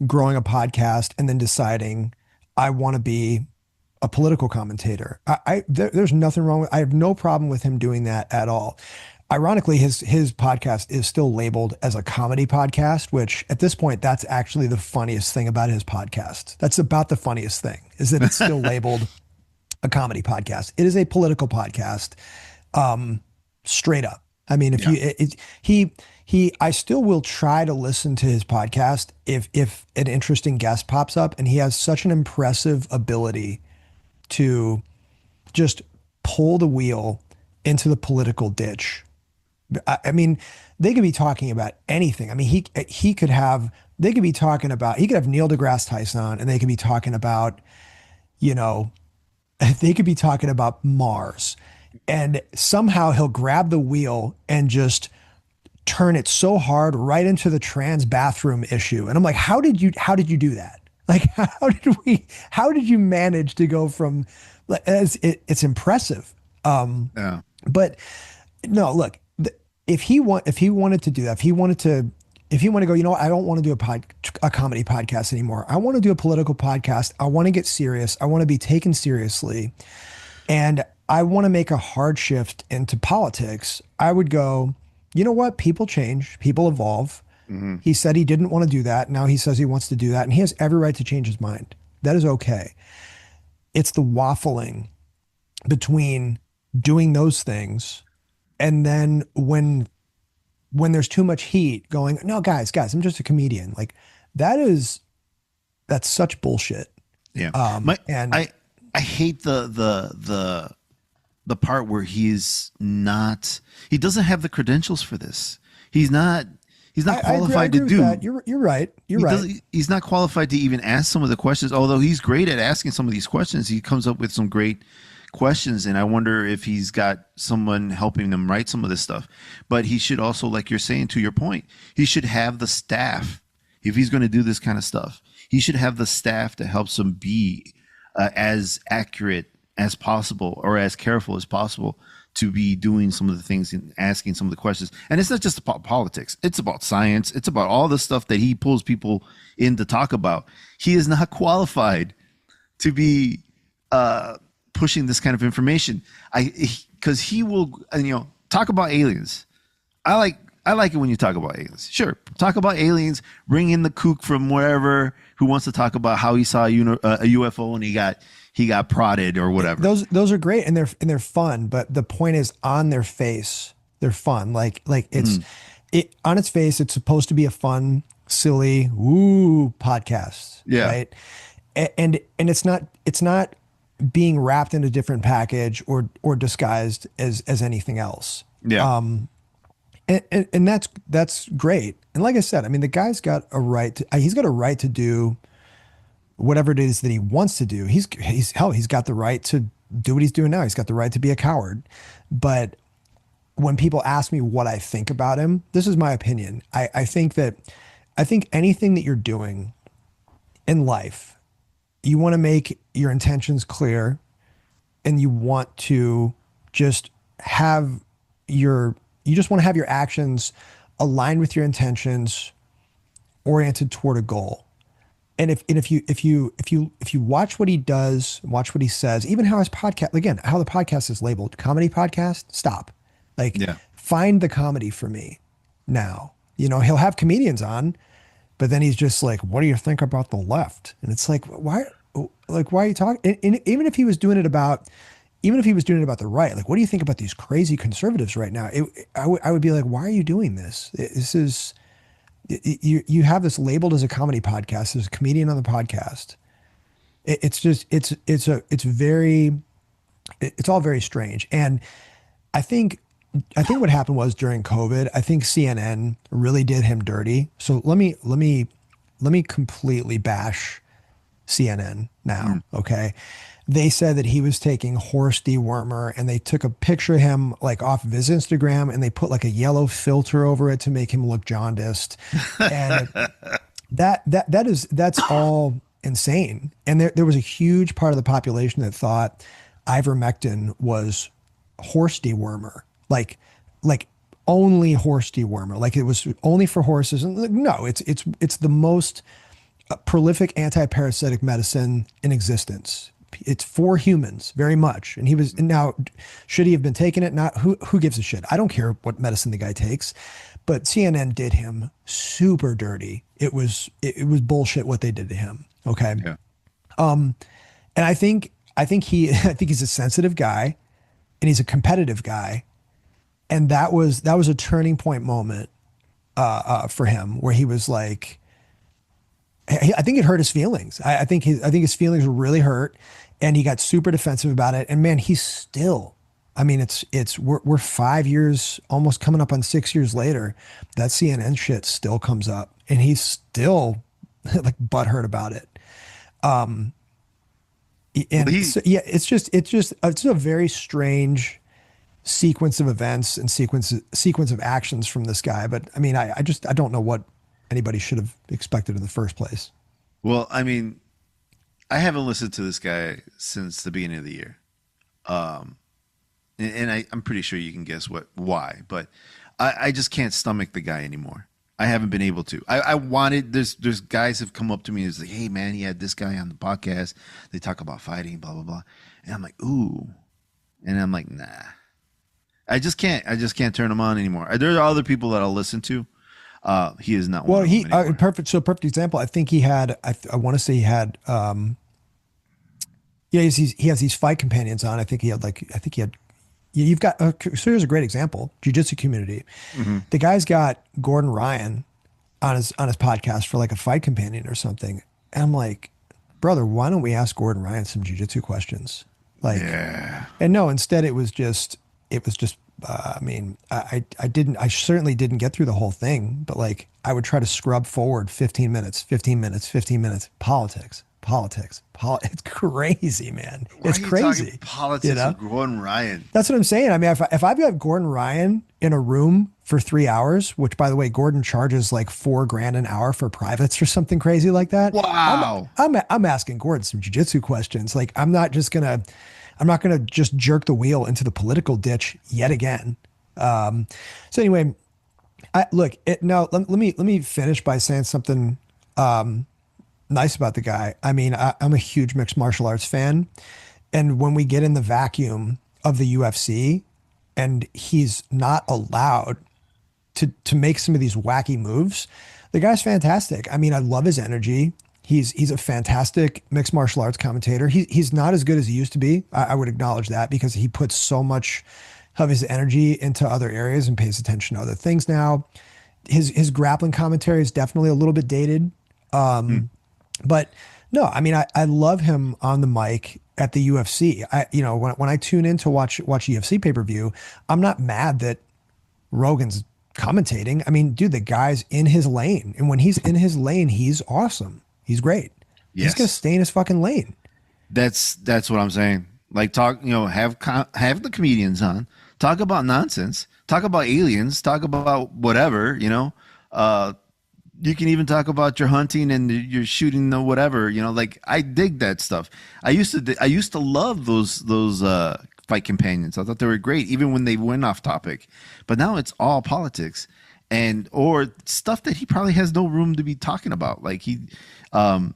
Speaker 2: growing a podcast and then deciding I want to be a political commentator. There's nothing wrong with. I have no problem with him doing that at all. Ironically, his podcast is still labeled as a comedy podcast, which at this point, that's actually the funniest thing about his podcast. That's about the funniest thing is that it's still labeled a comedy podcast. It is a political podcast, straight up. I mean, if I still will try to listen to his podcast if an interesting guest pops up, and he has such an impressive ability to just pull the wheel into the political ditch. I mean, they could be talking about anything. I mean, he could have Neil deGrasse Tyson on, and they could be talking about, you know, they could be talking about Mars, and somehow he'll grab the wheel and just turn it so hard right into the trans bathroom issue. And I'm like, how did you do that? Like, how did you manage to go from, it's impressive.
Speaker 1: Yeah.
Speaker 2: But no, look, if he wanted to do that, if he wanted to go, you know what, I don't want to do a comedy podcast anymore. I want to do a political podcast. I want to get serious. I want to be taken seriously. And I want to make a hard shift into politics. I would go, you know what? People change, people evolve. Mm-hmm. He said he didn't want to do that. Now he says he wants to do that, and he has every right to change his mind. That is okay. It's the waffling between doing those things and then when there's too much heat going, no, guys, I'm just a comedian. Like that's such bullshit.
Speaker 1: Yeah.
Speaker 2: And
Speaker 1: I hate the part where he doesn't have the credentials for this. He's not qualified to do
Speaker 2: that. You're right.
Speaker 1: He's not qualified to even ask some of the questions, although he's great at asking some of these questions. He comes up with some great questions, and I wonder if he's got someone helping him write some of this stuff. But he should also, like you're saying, to your point, he should have the staff. If he's going to do this kind of stuff, he should have the staff that helps him be as accurate as possible or as careful as possible to be doing some of the things and asking some of the questions. And it's not just about politics. It's about science. It's about all the stuff that he pulls people in to talk about. He is not qualified to be pushing this kind of information. Because he will, talk about aliens. I like it when you talk about aliens. Sure, talk about aliens. Bring in the kook from wherever who wants to talk about how he saw a UFO and he got prodded or whatever.
Speaker 2: Those are great and they're fun. But the point is, on their face, they're fun. Like it's on its face, it's supposed to be a fun, silly podcast.
Speaker 1: Yeah.
Speaker 2: Right. And it's not being wrapped in a different package or disguised as anything else.
Speaker 1: Yeah.
Speaker 2: And that's great. And like I said, I mean, the guy's got a right to do whatever it is that he wants to do. He's got the right to do what he's doing now. He's got the right to be a coward. But when people ask me what I think about him, this is my opinion. I think anything that you're doing in life, you want to make your intentions clear, and you want to just have your actions aligned with your intentions, oriented toward a goal. And if you watch what he does, watch what he says, even how his podcast, again, how the podcast is labeled, comedy podcast, stop. find the comedy for me now. You know, he'll have comedians on, but then he's just like, what do you think about the left? And it's like, why are you talking? And even if he was doing it about, even if he was doing it about the right, like, what do you think about these crazy conservatives right now? I would be like, why are you doing this? This is, you have this labeled as a comedy podcast. There's a comedian on the podcast. It's just, it's all very strange. And I think, what happened was during COVID, I think CNN really did him dirty. So let me completely bash CNN now. Okay. They said that he was taking horse dewormer, and they took a picture of him like off of his Instagram, and they put like a yellow filter over it to make him look jaundiced. And that's all insane. And there was a huge part of the population that thought ivermectin was horse dewormer, like only horse dewormer, like it was only for horses. And no, it's the most prolific anti-parasitic medicine in existence. It's for humans very much. And he was, now, should he have been taking it? Not, who gives a shit? I don't care what medicine the guy takes, but CNN did him super dirty. It was bullshit what they did to him. Okay.
Speaker 1: Yeah.
Speaker 2: And I think he's a sensitive guy, and he's a competitive guy. And that was a turning point moment for him, where he was like, I think it hurt his feelings. I think his feelings were really hurt, and he got super defensive about it. And man, he's still, I mean, we're 5 years, almost coming up on 6 years later, that CNN shit still comes up, and he's still like butthurt about it. And so, yeah, it's a very strange sequence of events and sequence of actions from this guy. But I mean, I don't know what anybody should have expected in the first place.
Speaker 1: Well, I mean, I haven't listened to this guy since the beginning of the year. And I'm pretty sure you can guess why, but I just can't stomach the guy anymore. I haven't been able to. I wanted, there's guys have come up to me and it's like, hey man, he had this guy on the podcast. They talk about fighting, blah, blah, blah. And I'm like, ooh. And I'm like, nah. I just can't turn him on anymore. There are other people that I'll listen to. He is not one of them anymore.
Speaker 2: Perfect example. I think he had, I want to say he had, he has these fight companions on. You've got, so here's a great example, Jiu Jitsu community. Mm-hmm. The guy's got Gordon Ryan on his podcast for like a fight companion or something. And I'm like, brother, why don't we ask Gordon Ryan some Jiu Jitsu questions? Like, yeah. And no, instead it was just, I mean, I certainly didn't get through the whole thing, but like I would try to scrub forward 15 minutes, politics. It's crazy, man. It's crazy.
Speaker 1: Politics of Gordon Ryan.
Speaker 2: That's what I'm saying. I mean, if I've got Gordon Ryan in a room for 3 hours, which by the way, Gordon charges like $4,000 an hour for privates or something crazy like that.
Speaker 1: Wow.
Speaker 2: I'm asking Gordon some jiu-jitsu questions. Like I'm not gonna just jerk the wheel into the political ditch yet again. So anyway, let me finish by saying something nice about the guy. I mean, I'm a huge mixed martial arts fan, and when we get in the vacuum of the UFC, and he's not allowed to make some of these wacky moves, the guy's fantastic. I mean, I love his energy. He's a fantastic mixed martial arts commentator. He's not as good as he used to be. I would acknowledge that, because he puts so much of his energy into other areas and pays attention to other things now. His grappling commentary is definitely a little bit dated. But no, I mean, I love him on the mic at the UFC. When I tune in to watch UFC pay-per-view, I'm not mad that Rogan's commentating. I mean, dude, the guy's in his lane. And when he's in his lane, he's awesome. He's great. Yes. He's going to stay in his fucking lane.
Speaker 1: That's what I'm saying. Like have the comedians on, talk about nonsense, talk about aliens, talk about whatever, you can even talk about your hunting and your shooting, the whatever, like I dig that stuff. I used to love those fight companions. I thought they were great, even when they went off topic, but now it's all politics or stuff that he probably has no room to be talking about. Like but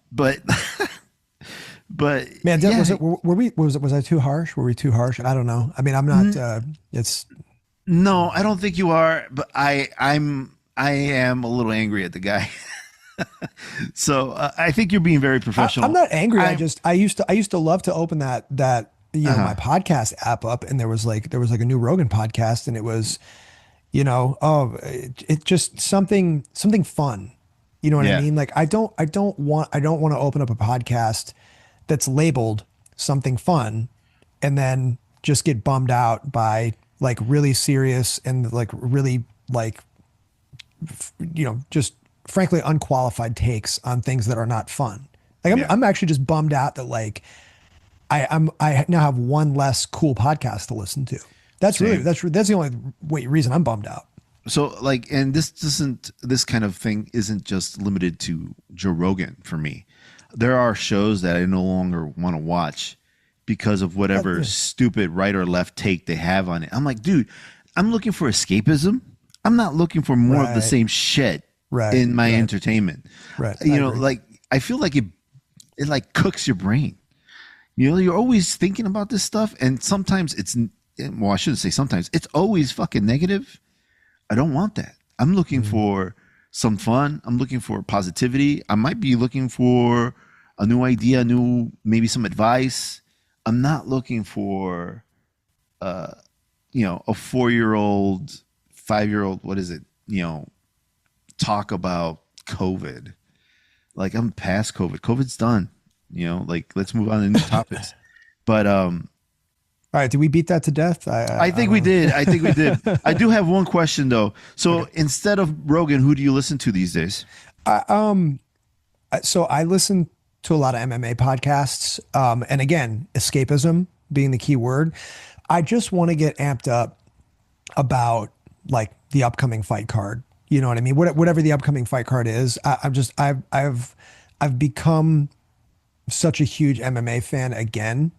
Speaker 2: man,
Speaker 1: yeah.
Speaker 2: was I too harsh? Were we too harsh? I don't know. I mean, I'm not,
Speaker 1: No, I don't think you are, but I am a little angry at the guy. So I think you're being very
Speaker 2: I'm
Speaker 1: professional.
Speaker 2: not angry.
Speaker 1: I'm
Speaker 2: I used to love to open that my
Speaker 1: uh-huh.
Speaker 2: podcast app up, and there was like a new Rogan podcast, and it was it just something fun. You know what I
Speaker 1: Yeah.
Speaker 2: mean? Like I don't want to open up a podcast that's labeled something fun and then just get bummed out by like really serious and like really like just frankly unqualified takes on things that are not fun. Like
Speaker 1: Yeah.
Speaker 2: I'm actually just bummed out that like I now have one less cool podcast to listen to.
Speaker 1: Same.
Speaker 2: That's the only reason I'm bummed out.
Speaker 1: So like, and this kind of thing isn't just limited to Joe Rogan for me. There are shows that I no longer want to watch because of whatever
Speaker 2: Yeah,
Speaker 1: stupid right or left take they have on it. I'm like, dude, I'm looking for escapism. I'm not looking for more of the
Speaker 2: right,
Speaker 1: same shit
Speaker 2: right,
Speaker 1: in my
Speaker 2: right,
Speaker 1: entertainment.
Speaker 2: right. I agree.
Speaker 1: Like I feel like it like cooks your brain. You're always thinking about this stuff, and sometimes well, I shouldn't say sometimes. It's always fucking negative. I don't want that. I'm looking
Speaker 2: Mm.
Speaker 1: for some fun. I'm looking for positivity. I might be looking for a new idea, maybe some advice. I'm not looking for a 4-year-old, 5-year-old, what is it? Talk about COVID. Like I'm past COVID. COVID's done. Like let's move on to new topics. But
Speaker 2: All right, did we beat that to death?
Speaker 1: I
Speaker 2: I
Speaker 1: think we
Speaker 2: don't
Speaker 1: did. I think we did.
Speaker 2: know.
Speaker 1: I do have one question though. So
Speaker 2: Okay.
Speaker 1: instead of Rogan, who do you listen to these days?
Speaker 2: So I listen to a lot of MMA podcasts, and again, escapism being the key word. I just want to get amped up about like the upcoming fight card. You know what I mean? Whatever the upcoming fight card is, I've become such a huge MMA fan again.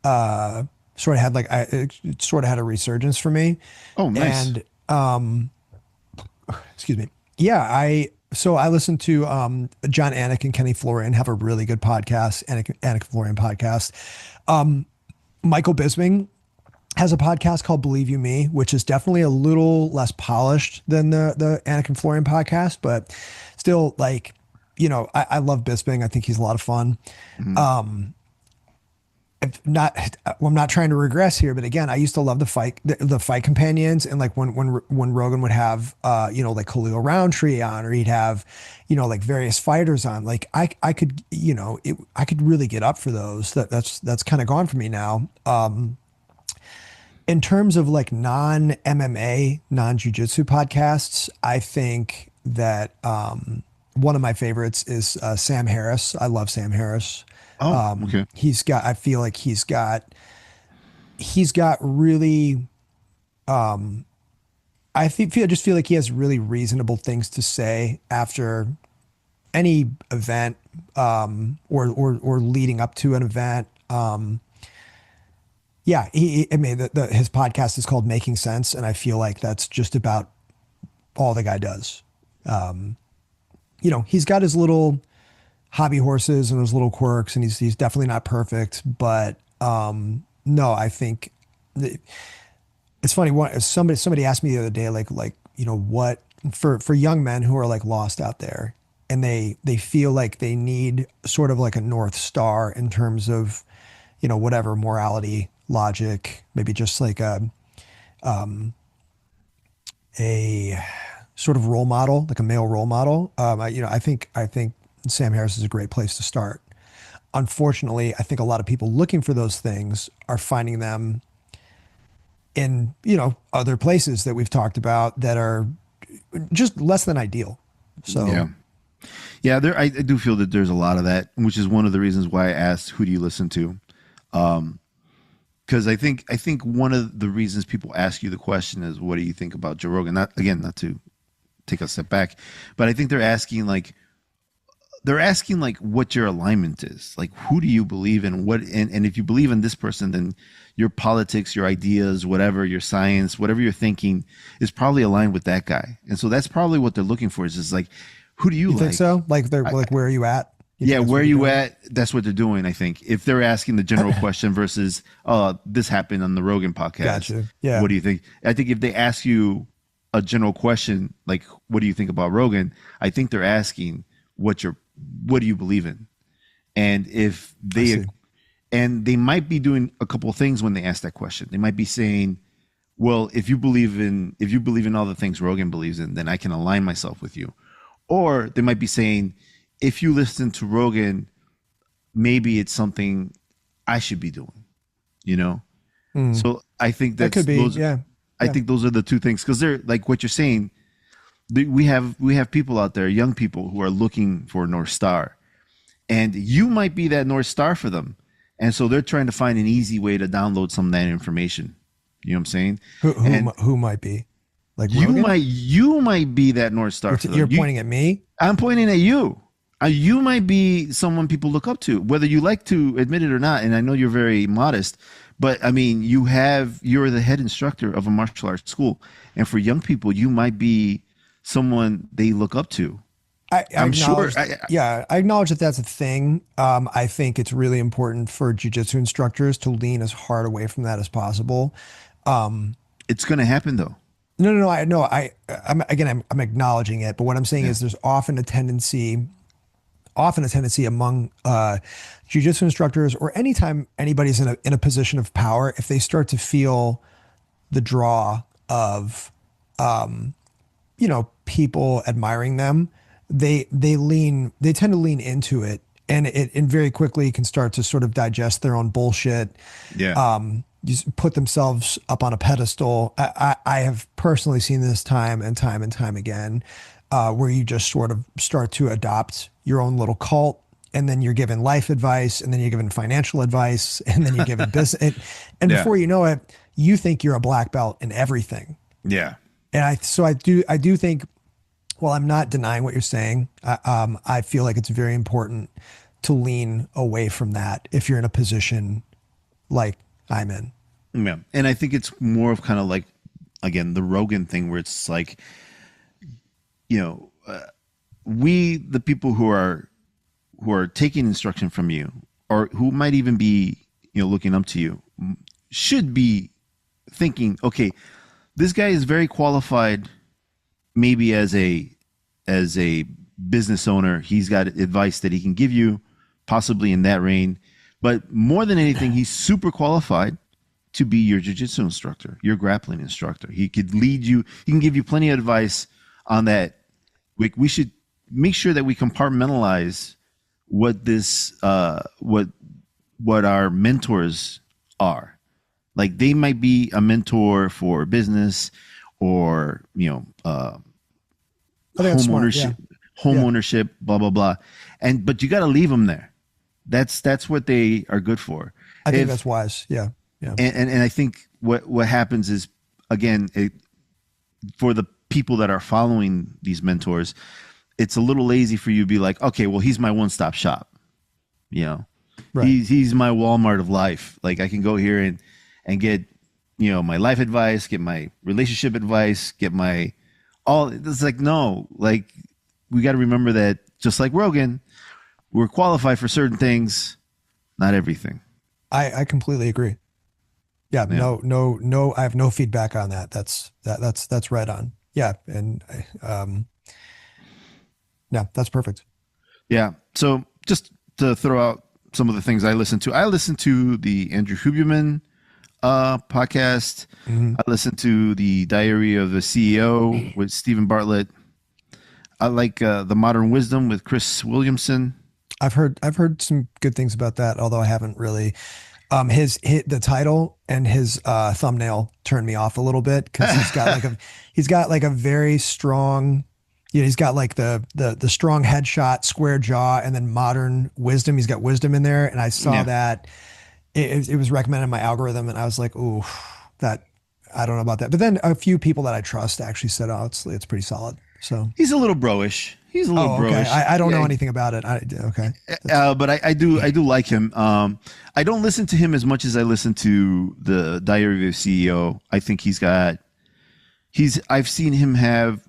Speaker 2: Sort of had like it sort of had a resurgence for me,
Speaker 1: Oh, nice.
Speaker 2: and excuse me. Yeah, I listen to John Anik and Kenny Florian have a really good podcast, Anik Florian podcast. Michael Bisping has a podcast called Believe You Me, which is definitely a little less polished than the Anik and Florian podcast, but still like, I love Bisping. I think he's a lot of fun.
Speaker 1: Mhm.
Speaker 2: Not well, I'm not trying to regress here, but again, I used to love the fight companions, and like when Rogan would have like Khalil Roundtree on, or he'd have like various fighters on, like I could I could really get up for those. That's kind of gone for me now. In terms of like non MMA, non jujitsu podcasts, I think that one of my favorites is Sam Harris. I love Sam Harris.
Speaker 1: Oh, okay.
Speaker 2: I feel like he's got really, I just feel like he has really reasonable things to say after any event, or leading up to an event. Yeah, I mean, his podcast is called Making Sense, and I feel like that's just about all the guy does. He's got his little hobby horses and his little quirks, and he's definitely not perfect, but no, I think it's funny. Somebody asked me the other day, like what for young men who are like lost out there, and they feel like they need sort of like a North Star in terms of whatever morality, logic, maybe just like a sort of role model, like a male role model. I think Sam Harris is a great place to start. Unfortunately, I think a lot of people looking for those things are finding them in, other places that we've talked about that are just less than ideal. So
Speaker 1: Yeah. Yeah, I do feel that there's a lot of that, which is one of the reasons why I asked who do you listen to? Because I think one of the reasons people ask you the question is what do you think about Joe Rogan? Not to take a step back, but I think they're asking like what your alignment is, like who do you believe in, and if you believe in this person, then your politics, your ideas, whatever, your science, whatever you're thinking is probably aligned with that guy. And so that's probably what they're looking for, is just like, who do you
Speaker 2: you think
Speaker 1: like?
Speaker 2: so? Like they're
Speaker 1: I,
Speaker 2: like, where are you at? You
Speaker 1: Yeah,
Speaker 2: think that's
Speaker 1: where
Speaker 2: what
Speaker 1: you
Speaker 2: they're doing?
Speaker 1: at? That's what they're doing, I think. If they're asking the general question versus, this happened on the Rogan podcast.
Speaker 2: Gotcha. Yeah.
Speaker 1: What do you think? I think if they ask you a general question, like, what do you think about Rogan? I think they're asking what do you believe in? And if
Speaker 2: I
Speaker 1: they,
Speaker 2: see.
Speaker 1: and they might be doing a couple of things when they ask that question. They might be saying, well, if you believe in all the things Rogan believes in, then I can align myself with you. Or they might be saying, if you listen to Rogan, maybe it's something I should be doing, you know?
Speaker 2: Mm.
Speaker 1: So I think
Speaker 2: That could be. Yeah.
Speaker 1: I
Speaker 2: Yeah.
Speaker 1: think those are the two things. Cause they're like what you're saying. We have people out there, young people who are looking for a North Star, and you might be that North Star for them. And so they're trying to find an easy way to download some of that information. You know what I'm saying? And
Speaker 2: Who might be like Rogan?
Speaker 1: you might be that North Star for them.
Speaker 2: You're pointing at me.
Speaker 1: I'm pointing at you. You might be someone people look up to, whether you like to admit it or not. And I know you're very modest, but I mean, you're the head instructor of a martial arts school, and for young people, you might be someone they look up to.
Speaker 2: I
Speaker 1: I'm sure.
Speaker 2: acknowledge, yeah, I acknowledge that that's a thing. I think it's really important for jujitsu instructors to lean as hard away from that as possible.
Speaker 1: It's going to happen though.
Speaker 2: No. I'm acknowledging it, but what I'm saying is there's often a tendency among jujitsu instructors, or anytime anybody's in a position of power, if they start to feel the draw of people admiring them, they tend to lean into it, and it very quickly can start to sort of digest their own bullshit.
Speaker 1: Yeah.
Speaker 2: Just put themselves up on a pedestal. I have personally seen this time and time again, where you just sort of start to adopt your own little cult, and then you're given life advice, and then you're given financial advice, and then you're given business, and
Speaker 1: Yeah.
Speaker 2: before you know it, you think you're a black belt in everything.
Speaker 1: Yeah.
Speaker 2: And I do think, well, I'm not denying what you're saying. I feel like it's very important to lean away from that if you're in a position like I'm in.
Speaker 1: Yeah. And I think it's more of kind of like, again, the Rogan thing where it's like, we, the people who are taking instruction from you, or who might even be, looking up to you, should be thinking, okay, this guy is very qualified, maybe as a business owner. He's got advice that he can give you, possibly in that reign. But more than anything, he's super qualified to be your jiu-jitsu instructor, your grappling instructor. He could lead you. He can give you plenty of advice on that. We should make sure that we compartmentalize what our mentors are. Like, they might be a mentor for business, or
Speaker 2: I think that's smart,
Speaker 1: ownership, home ownership, blah blah blah. But you got to leave them there. That's what they are good for.
Speaker 2: I think that's wise. Yeah. Yeah.
Speaker 1: And I think what happens is, again, for the people that are following these mentors, it's a little lazy for you to be like, okay, well, he's my one-stop shop.
Speaker 2: Right.
Speaker 1: He's my Walmart of life. Like, I can go here and get my life advice, get my relationship advice, get my all. It's like, no, like, we got to remember that, just like Rogan, we're qualified for certain things, not everything.
Speaker 2: I completely agree. Yeah. No. I have no feedback on that. That's right on. Yeah. And yeah, that's perfect.
Speaker 1: Yeah. So just to throw out some of the things I listen to the Andrew Huberman podcast.
Speaker 2: Mm-hmm.
Speaker 1: I listen to the Diary of the CEO with Stephen Bartlett. I like the Modern Wisdom with Chris Williamson.
Speaker 2: I've heard some good things about that, although I haven't really. The title and his thumbnail turned me off a little bit, because he's got like a very strong, he's got like the strong headshot, square jaw, and then Modern Wisdom. He's got wisdom in there, and I saw that it was recommended in my algorithm, and I was like, ooh, that, I don't know about that. But then a few people that I trust actually said, oh, it's pretty solid. So
Speaker 1: he's a little bro-ish. He's a little
Speaker 2: okay.
Speaker 1: bro-ish.
Speaker 2: I don't know anything about it. Okay.
Speaker 1: But I do like him. I don't listen to him as much as I listen to the Diary of a CEO. I think I've seen him have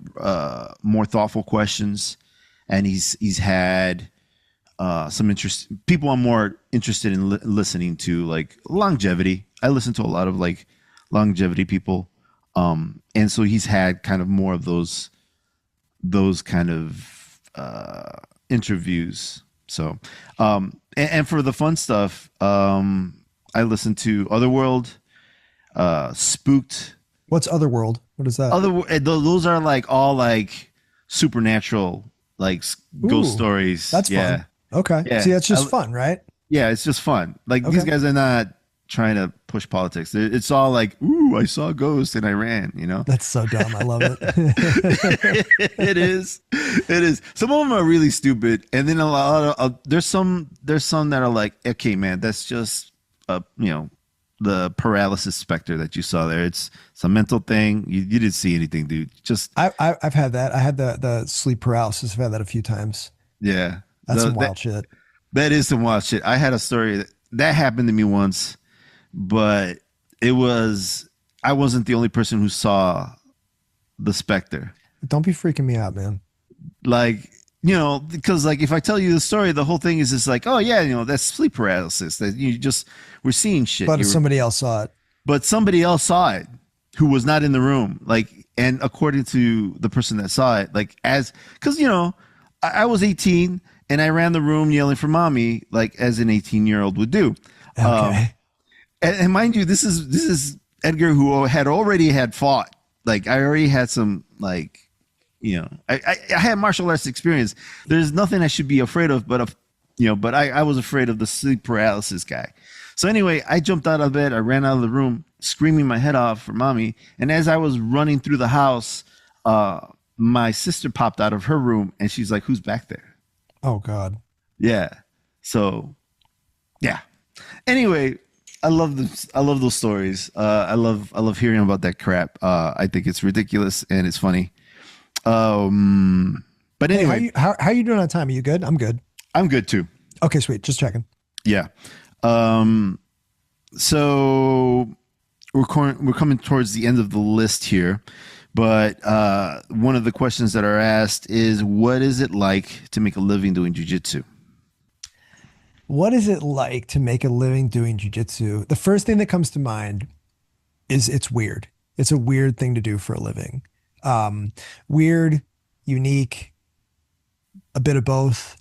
Speaker 1: more thoughtful questions, and he's had some interest. People are more interested in listening to, like longevity. I listen to a lot of like longevity people, and so he's had kind of more of those kind of interviews. So, and for the fun stuff, I listen to Otherworld, Spooked.
Speaker 2: What's Otherworld? What is that?
Speaker 1: Those are like all like supernatural, like ghost
Speaker 2: Ooh,
Speaker 1: stories.
Speaker 2: that's
Speaker 1: Yeah,
Speaker 2: fun. Okay.
Speaker 1: yeah,
Speaker 2: See, that's just fun, right?
Speaker 1: yeah. It's just fun. Like these
Speaker 2: Okay.
Speaker 1: guys are not trying to push politics. It's all like, ooh, I saw a ghost and I ran. You know.
Speaker 2: That's so dumb. I love it.
Speaker 1: It is. It is. Some of them are really stupid, and then a lot of there's some that are like, okay, man, that's just the paralysis specter that you saw there. It's a mental thing. You didn't see anything, dude. Just
Speaker 2: I've had that. I had the sleep paralysis. I've had that a few times.
Speaker 1: yeah.
Speaker 2: That's some wild shit.
Speaker 1: That is some wild shit. I had a story that happened to me once, but I wasn't the only person who saw the specter.
Speaker 2: Don't be freaking me out, man.
Speaker 1: Like, because like if I tell you the story, the whole thing is just like, oh yeah, that's sleep paralysis. That you just we're seeing shit.
Speaker 2: But if somebody else saw it.
Speaker 1: But somebody else saw it who was not in the room. Like, and according to the person that saw it, like because I was 18 and I ran the room yelling for mommy, like as an 18-year-old would do.
Speaker 2: Okay.
Speaker 1: And mind you, this is Edgar, who had already had fought. Like I already had some like. I had martial arts experience. There's nothing I should be afraid of, but I was afraid of the sleep paralysis guy. So anyway, I jumped out of bed. I ran out of the room, screaming my head off for mommy. And as I was running through the house, my sister popped out of her room, and she's like, "Who's back there?"
Speaker 2: Oh God.
Speaker 1: Yeah. So, yeah. Anyway, I love this. I love those stories. I love hearing about that crap. I think it's ridiculous and it's funny. But
Speaker 2: Hey,
Speaker 1: anyway,
Speaker 2: how you doing on time? Are you good? I'm good.
Speaker 1: I'm good too.
Speaker 2: Okay, sweet. Just checking.
Speaker 1: Yeah. So we're coming towards the end of the list here, but one of the questions that are asked is, what is it like to make a living doing jiu-jitsu?
Speaker 2: What is it like to make a living doing jujitsu? The first thing that comes to mind is it's weird. It's a weird thing to do for a living. Weird, unique, a bit of both.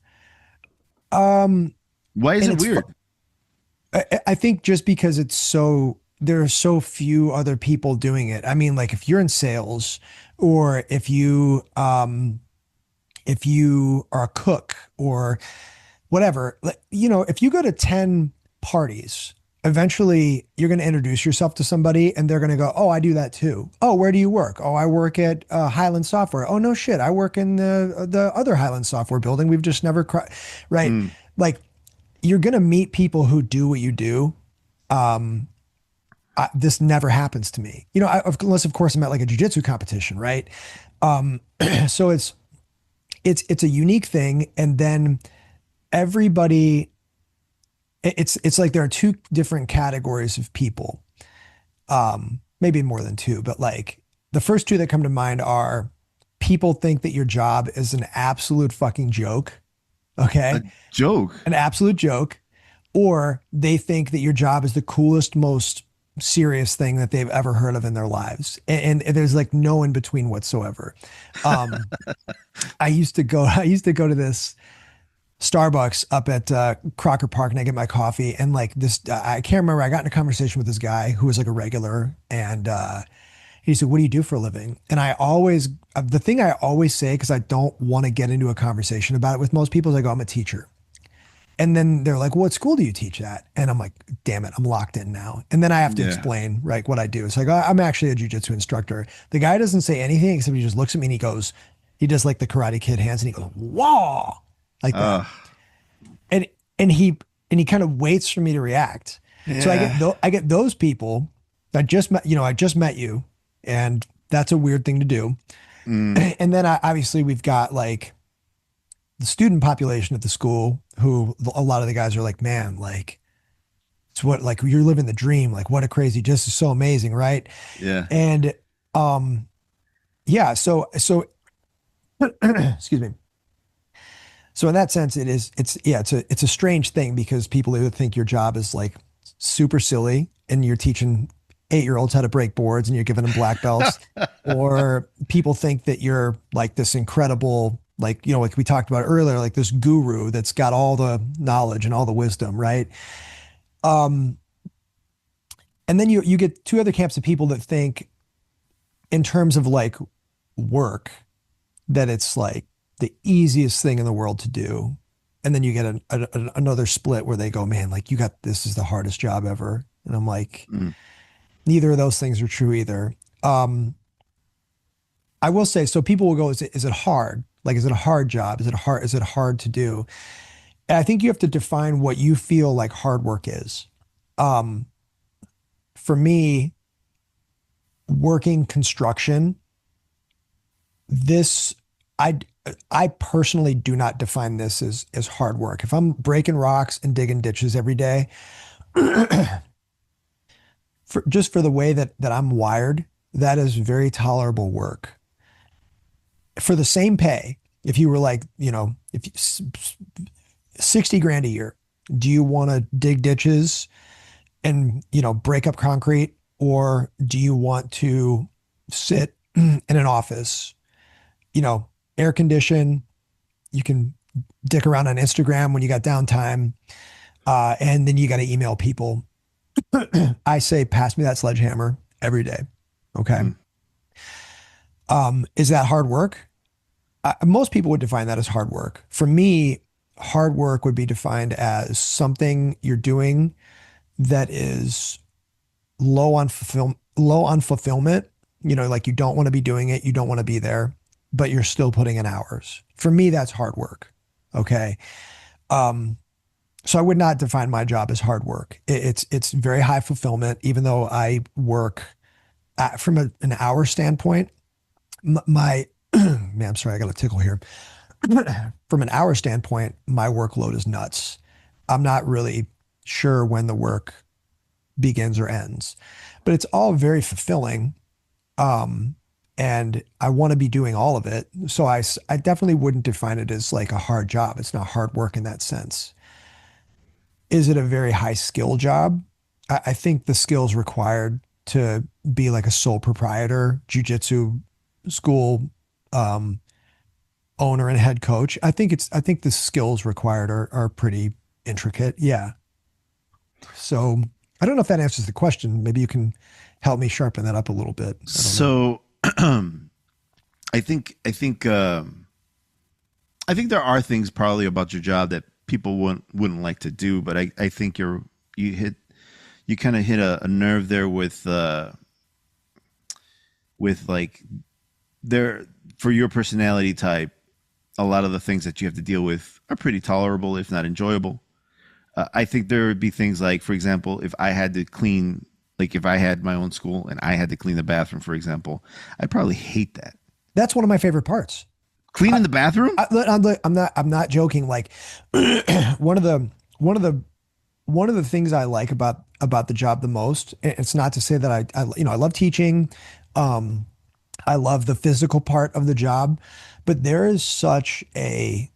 Speaker 1: Why is
Speaker 2: And
Speaker 1: it weird?
Speaker 2: I think just because there are so few other people doing it. I mean, like if you're in sales or if you are a cook or whatever, if you go to 10 parties, eventually you're going to introduce yourself to somebody and they're going to go, "Oh, I do that too. Oh, where do you work? Oh, I work at Highland Software. Oh, no shit. I work in the other Highland Software building. We've just never right. Like you're going to meet people who do what you do. This never happens to me, unless of course I'm at like a jujitsu competition. Right. So it's a unique thing. And then everybody, it's like there are two different categories of people, maybe more than two, but like the first two that come to mind are people think that your job is an absolute fucking joke. Okay.
Speaker 1: A joke.
Speaker 2: An absolute joke. Or they think that your job is the coolest, most serious thing that they've ever heard of in their lives. And there's like no in between whatsoever. I used to go to this Starbucks up at Crocker Park and I get my coffee and like this, I can't remember. I got in a conversation with this guy who was like a regular and he said, "What do you do for a living?" And the thing I always say, because I don't want to get into a conversation about it with most people, is I go, "I'm a teacher." And then they're like, "What school do you teach at?" And I'm like, "Damn it, I'm locked in now." And then I have to explain, right, what I do. It's like, I'm actually a jujitsu instructor. The guy doesn't say anything except he just looks at me and he does like the Karate Kid hands and he goes, "Whoa," like that. And he kind of waits for me to react.
Speaker 1: Yeah.
Speaker 2: So I get those people that I just met you, and that's a weird thing to do. And then obviously we've got like the student population at the school who a lot of the guys are like, "Man, like it's what, like you're living the dream. Like what a crazy, just is so amazing." Right.
Speaker 1: Yeah.
Speaker 2: And, yeah. So excuse me. So in that sense, it's a strange thing because people either think your job is like super silly and you're teaching 8-year-olds how to break boards and you're giving them black belts, or people think that you're like this incredible, like, like we talked about earlier, like this guru that's got all the knowledge and all the wisdom, right? Um, and then you get two other camps of people that think in terms of like work that it's like the easiest thing in the world to do. And then you get another split where they go, man, like this is the hardest job ever. And I'm like,
Speaker 1: Mm.
Speaker 2: neither of those things are true either. Um, I will say, so people will go, is it hard? Like, is it a hard job? Is it hard to do? And I think you have to define what you feel like hard work is. Um, for me, working construction, this, I, I personally do not define this as hard work. If I'm breaking rocks and digging ditches every day, just for the way that I'm wired, that is very tolerable work. For the same pay, if you were like, if 60 grand a year, do you want to dig ditches and, break up concrete, or do you want to sit in an office, air condition, you can dick around on Instagram when you got downtime, and then you got to email people. I say, pass me that sledgehammer every day. Okay.
Speaker 1: Mm.
Speaker 2: Is that hard work? Most people would define that as hard work. For me, hard work would be defined as something you're doing that is low on fulfillment. Like you don't want to be doing it, you don't want to be there, but you're still putting in hours. For me, that's hard work. Okay. Um, so I would not define my job as hard work. It's very high fulfillment, even though I work from an hour standpoint. My man, I'm sorry, I got a tickle here. From an hour standpoint, my workload is nuts. I'm not really sure when the work begins or ends, but it's all very fulfilling. Um, and I want to be doing all of it. So I definitely wouldn't define it as like a hard job. It's not hard work in that sense. Is it a very high skill job? I think the skills required to be like a sole proprietor, Jiu Jitsu school, um, owner and head coach. I think the skills required are pretty intricate. Yeah. So I don't know if that answers the question. Maybe you can help me sharpen that up a little bit. I don't know.
Speaker 1: So I think there are things probably about your job that people wouldn't like to do, but I think you kind of hit a nerve there with like there for your personality type. A lot of the things that you have to deal with are pretty tolerable, if not enjoyable. I think there would be things like, for example, if I had to clean, like if I had my own school and I had to clean the bathroom, for example, I'd probably hate that.
Speaker 2: That's one of my favorite parts.
Speaker 1: Cleaning the bathroom?
Speaker 2: I'm not joking. Like one of the one of the one of the things I like about the job the most. It's not to say that I love teaching. Um, I love the physical part of the job, but there is such a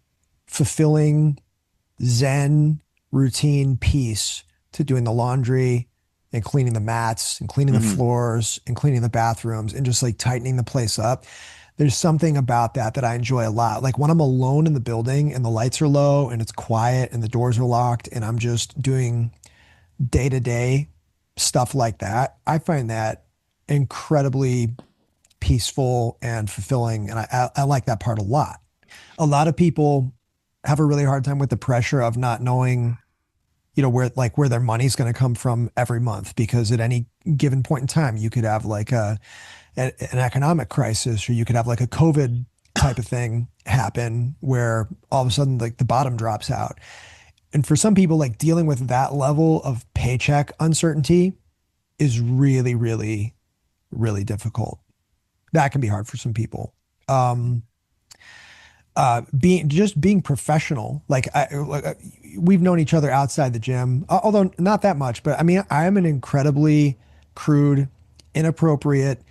Speaker 2: fulfilling Zen routine piece to doing the laundry and cleaning the mats and cleaning the
Speaker 1: Hmm.
Speaker 2: floors and cleaning the bathrooms and just like tightening the place up. There's something about that I enjoy a lot. Like when I'm alone in the building and the lights are low and it's quiet and the doors are locked and I'm just doing day to day stuff like that, I find that incredibly peaceful and fulfilling. And I like that part a lot. A lot of people have a really hard time with the pressure of not knowing, where their money's going to come from every month, because at any given point in time, you could have like an economic crisis, or you could have like a COVID type of thing happen where all of a sudden like the bottom drops out. And for some people, like dealing with that level of paycheck uncertainty is really, really, really difficult. That can be hard for some people. Um, being professional, we've known each other outside the gym, although not that much, but I mean, I am an incredibly crude, inappropriate,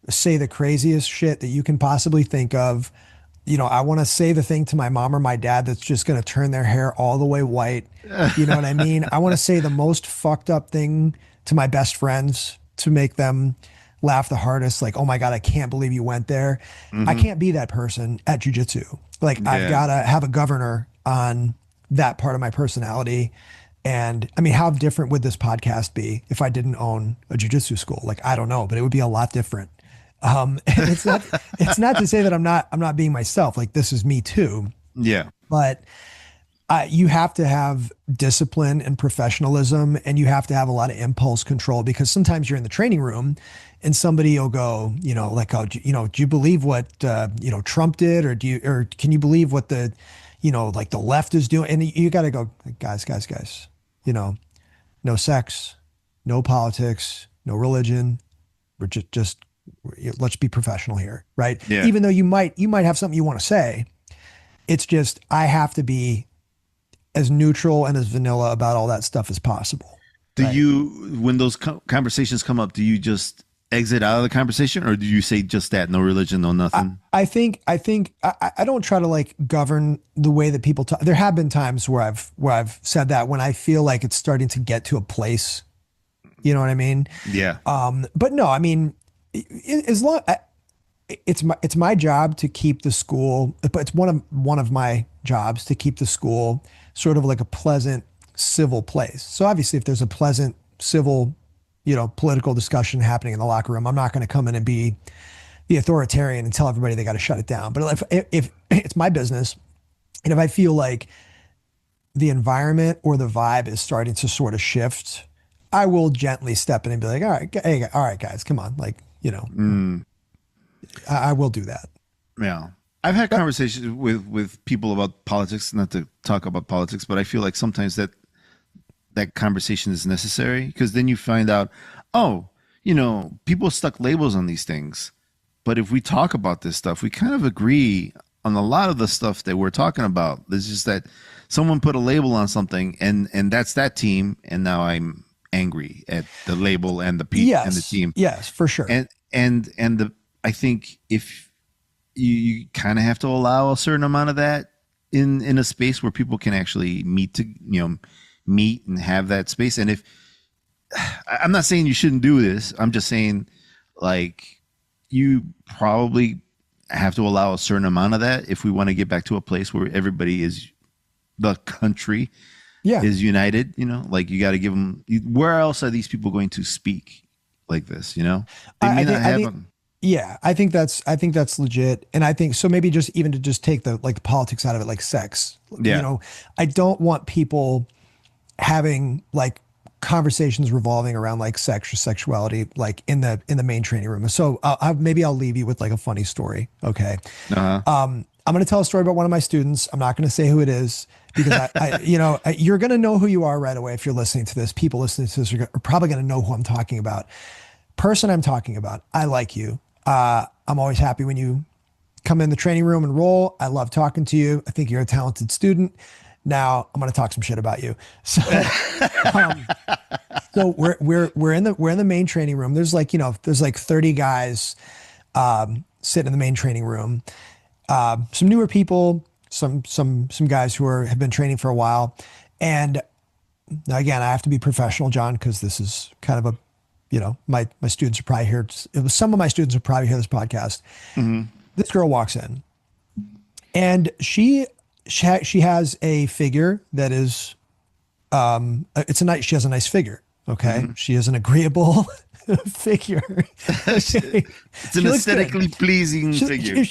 Speaker 2: say the craziest shit that you can possibly think of, I want to say the thing to my mom or my dad that's just going to turn their hair all the way white. You know what I mean? I want to say the most fucked up thing to my best friends to make them laugh the hardest. Like, oh my God, I can't believe you went there. I
Speaker 1: Hmm.
Speaker 2: can't be that person at jujitsu. Like, I've
Speaker 1: Yeah.
Speaker 2: got to have a governor on that part of my personality. And I mean, how different would this podcast be if I didn't own a jujitsu school? Like, I don't know, but it would be a lot different. And it's not to say that I'm not being myself. Like, this is me too,
Speaker 1: Yeah.
Speaker 2: but you have to have discipline and professionalism, and you have to have a lot of impulse control, because sometimes you're in the training room and somebody will go, like, oh, do you believe what, Trump did? Or can you believe what like the left is doing? And you got to go, guys, no sex, no politics, no religion. We're just let's be professional here, right?
Speaker 1: Yeah.
Speaker 2: Even though you might have something you want to say, it's just I have to be as neutral and as vanilla about all that stuff as possible,
Speaker 1: Do
Speaker 2: right?
Speaker 1: you, when those conversations come up, do you just exit out of the conversation, or do you say just that, no religion, no nothing?
Speaker 2: I don't try to like govern the way that people talk. There have been times where I've said that when I feel like it's starting to get to a place, you know what I mean?
Speaker 1: Yeah.
Speaker 2: But no, I mean, as long it's my job to keep the school, but it's one of my jobs to keep the school sort of like a pleasant, civil place. So obviously, if there's a pleasant, civil, political discussion happening in the locker room, I'm not going to come in and be the authoritarian and tell everybody they got to shut it down. But if it's my business, and if I feel like the environment or the vibe is starting to sort of shift, I will gently step in and be like, all right, hey, all right, guys, come on, like,
Speaker 1: Mm,
Speaker 2: I will do that.
Speaker 1: yeah. I've had conversations with people about politics, not to talk about politics, but I feel like sometimes that conversation is necessary, because then you find out, oh, people stuck labels on these things. But if we talk about this stuff, we kind of agree on a lot of the stuff that we're talking about. It's just that someone put a label on something, and that's that team, and now I'm angry at the label and the and the
Speaker 2: Yes,
Speaker 1: team.
Speaker 2: yes, for sure.
Speaker 1: And the I think if you kind of have to allow a certain amount of that in a space where people can actually meet and have that space. And if I'm not saying you shouldn't do this, I'm just saying, like, you probably have to allow a certain amount of that if we want to get back to a place where everybody is, the country
Speaker 2: Yeah,
Speaker 1: is united. Like, you got to give them, where else are these people going to speak like this? They
Speaker 2: I,
Speaker 1: may
Speaker 2: I
Speaker 1: not
Speaker 2: think I
Speaker 1: have
Speaker 2: think yeah, I think that's legit, and I think so. Maybe just even to just take the politics out of it, like sex.
Speaker 1: Yeah.
Speaker 2: I don't want people having like conversations revolving around like sex or sexuality, like in the main training room. So maybe I'll leave you with like a funny story. Okay.
Speaker 1: Uh-huh.
Speaker 2: I'm going to tell a story about one of my students. I'm not going to say who it is, because you're going to know who you are right away if you're listening to this. People listening to this are probably going to know who I'm talking about. Person I'm talking about. I like you. I'm always happy when you come in the training room and roll. I love talking to you. I think you're a talented student. Now I'm going to talk some shit about you. So, um, so we're in the main training room. There's like 30 guys sitting in the main training room. Some newer people, some guys have been training for a while. And now again, I have to be professional, John, because this is kind of my students are probably here. Some of my students will probably hear this podcast.
Speaker 1: Hmm.
Speaker 2: This girl walks in, and she has a figure that is she has a nice figure. Okay, she has an agreeable figure. Okay.
Speaker 1: It's an
Speaker 2: She looks good.
Speaker 1: aesthetically pleasing figure.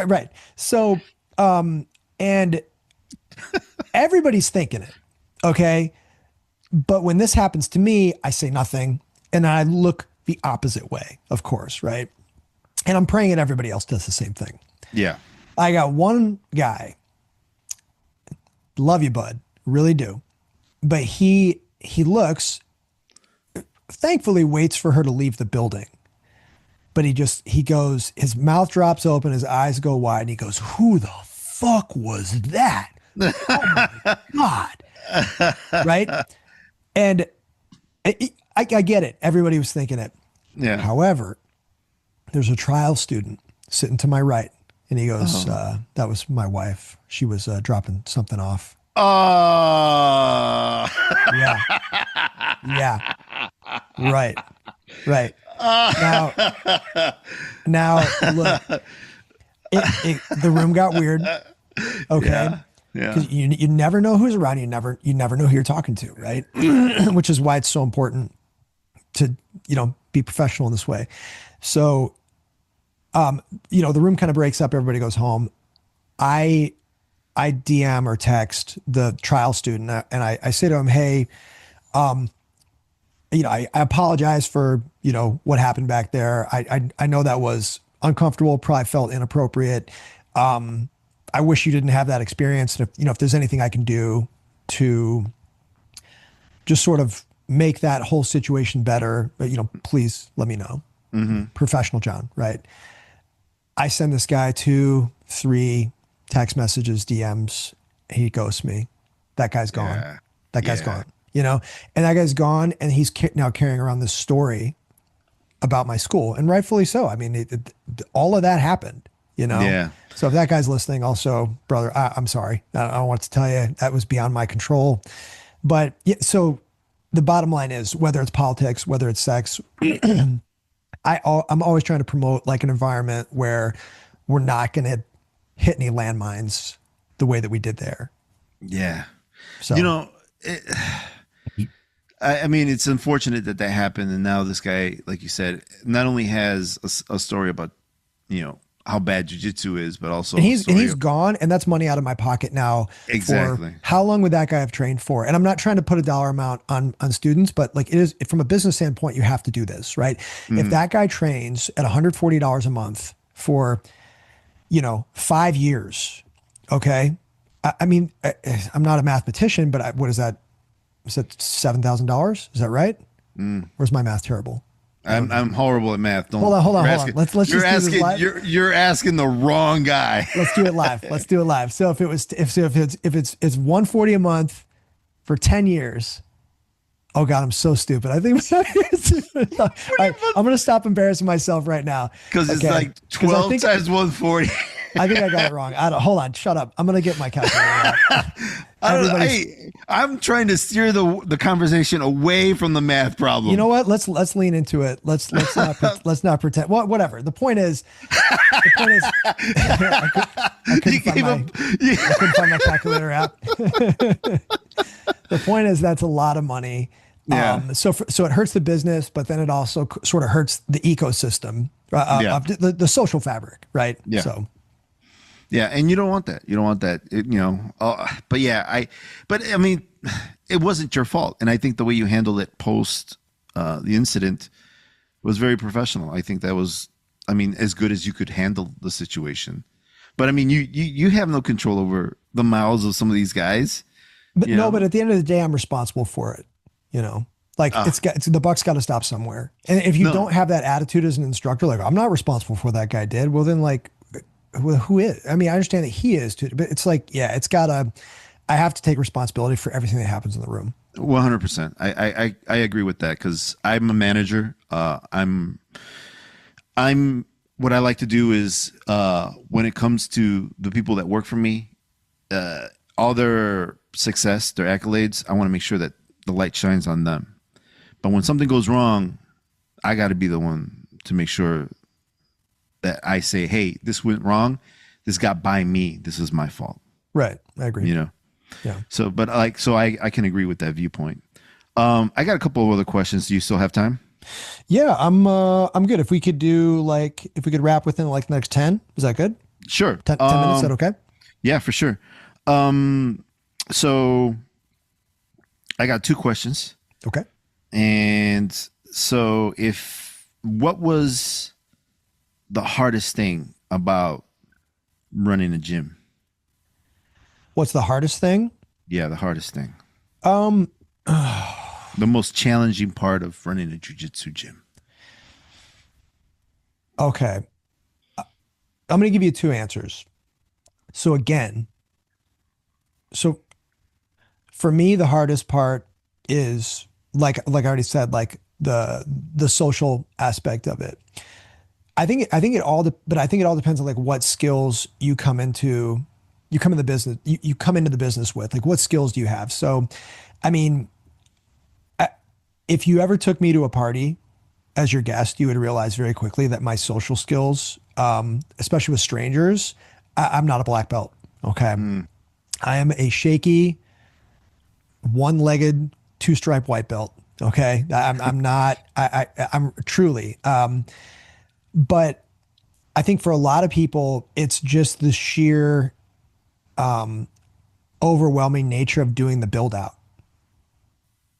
Speaker 2: Right. So, and everybody's thinking it. Okay. But when this happens to me, I say nothing, and I look the opposite way, of course. Right. And I'm praying that everybody else does the same thing.
Speaker 1: Yeah.
Speaker 2: I got one guy, love you, bud, really do. But he looks, thankfully waits for her to leave the building. But he goes, his mouth drops open, his eyes go wide, and he goes, "Who the fuck was that? Oh my God." Right? And I get it. Everybody was thinking it.
Speaker 1: Yeah.
Speaker 2: However, there's a trial student sitting to my right And he goes,
Speaker 1: Oh.
Speaker 2: that was my wife. She was dropping something off.
Speaker 1: Oh.
Speaker 2: Yeah. Yeah. Right. Right. Now, look, the room got weird. Okay.
Speaker 1: Yeah. Yeah.
Speaker 2: Because you never know who's around. You never know who you're talking to, right? Which is why it's so important to, be professional in this way. So, the room kind of breaks up. Everybody goes home. I DM or text the trial student and I say to him, hey, I apologize for, what happened back there. I know that was uncomfortable, probably felt inappropriate. I wish you didn't have that experience. And if there's anything I can do to just sort of make that whole situation better, please let me know. Professional John, right? I send this guy 2, 3 text messages, DMs. He ghosts me. That guy's gone.
Speaker 1: Yeah.
Speaker 2: That guy's
Speaker 1: Yeah.
Speaker 2: gone. And that guy's gone, and he's now carrying around this story about my school, and rightfully so. I mean, all of that happened.
Speaker 1: Yeah.
Speaker 2: So if that guy's listening, also, brother, I'm sorry. I don't want to tell you that was beyond my control. But yeah, so the bottom line is, whether it's politics, whether it's sex, I'm always trying to promote like an environment where we're not going to hit any landmines the way that we did there.
Speaker 1: Yeah.
Speaker 2: So,
Speaker 1: I mean, it's unfortunate that happened. And now this guy, like you said, not only has a story about, how bad jiu-jitsu is, but also
Speaker 2: and he's gone, and that's money out of my pocket now.
Speaker 1: Exactly.
Speaker 2: For how long would that guy have trained for? And I'm not trying to put a dollar amount on students, but like, it is, from a business standpoint, you have to do this, right? If that guy trains at $140 a month for, 5 years, okay. I mean, I'm not a mathematician, but what is that? Is that $7,000? Is that right? Where's my math terrible?
Speaker 1: I'm horrible at math. Don't
Speaker 2: Hold on. Let's
Speaker 1: you're
Speaker 2: just do
Speaker 1: asking,
Speaker 2: this live.
Speaker 1: You're asking the wrong guy.
Speaker 2: Let's do it live. So if it's 140 a month for 10 years. Oh God, I'm so stupid. I think I'm going to stop embarrassing myself right now.
Speaker 1: Because it's like 12 times 140.
Speaker 2: I think I got it wrong. Hold on, shut up. I'm going to get my calculator out.
Speaker 1: I'm trying to steer the conversation away from the math problem.
Speaker 2: You know what? Let's lean into it. Let's not pretend. Well, whatever. The point is, I couldn't find my calculator app. The point is, that's a lot of money.
Speaker 1: Yeah.
Speaker 2: So it hurts the business, but then it also sort of hurts the ecosystem of the social fabric, right?
Speaker 1: Yeah.
Speaker 2: So.
Speaker 1: Yeah, and you don't want that. You don't want that. But yeah, But I mean, it wasn't your fault, and I think the way you handled it post the incident was very professional. I think that was, as good as you could handle the situation. But I mean, you have no control over the mouths of some of these guys.
Speaker 2: But but at the end of the day, I'm responsible for it. Like the buck's got to stop somewhere. And if you don't have that attitude as an instructor, like, I'm not responsible for what that guy did, well then, like, who is? I understand that he is too, but it's like, I have to take responsibility for everything that happens in the room.
Speaker 1: 100%. I agree with that, because I'm a manager. I'm what I like to do is, when it comes to the people that work for me, all their success, their accolades, I want to make sure that the light shines on them. But when something goes wrong, I got to be the one to make sure that I say, hey, this went wrong. This got by me. This is my fault.
Speaker 2: Right. I agree.
Speaker 1: Yeah. So, but I can agree with that viewpoint. I got a couple of other questions. Do you still have time?
Speaker 2: Yeah, I'm good. If we could wrap within like the next 10, is that good?
Speaker 1: Sure.
Speaker 2: 10 minutes, is that okay?
Speaker 1: Yeah, for sure. So I got 2 questions.
Speaker 2: Okay.
Speaker 1: And so what was the hardest thing about running a gym?
Speaker 2: What's the hardest thing?
Speaker 1: Yeah, the hardest thing. The most challenging part of running a jiu-jitsu gym.
Speaker 2: Okay. I'm going to give you 2 answers. So for me, the hardest part is like I already said, like the social aspect of it. I think it all, but I think it all depends on like what skills you come into, you come into the business with, like what skills do you have? So, I mean, if you ever took me to a party as your guest, you would realize very quickly that my social skills, especially with strangers, I'm not a black belt. Okay.
Speaker 1: Mm.
Speaker 2: I am a shaky, one-legged, two-stripe white belt. Okay. I'm not, I'm truly, but I think for a lot of people, it's just the sheer overwhelming nature of doing the build out.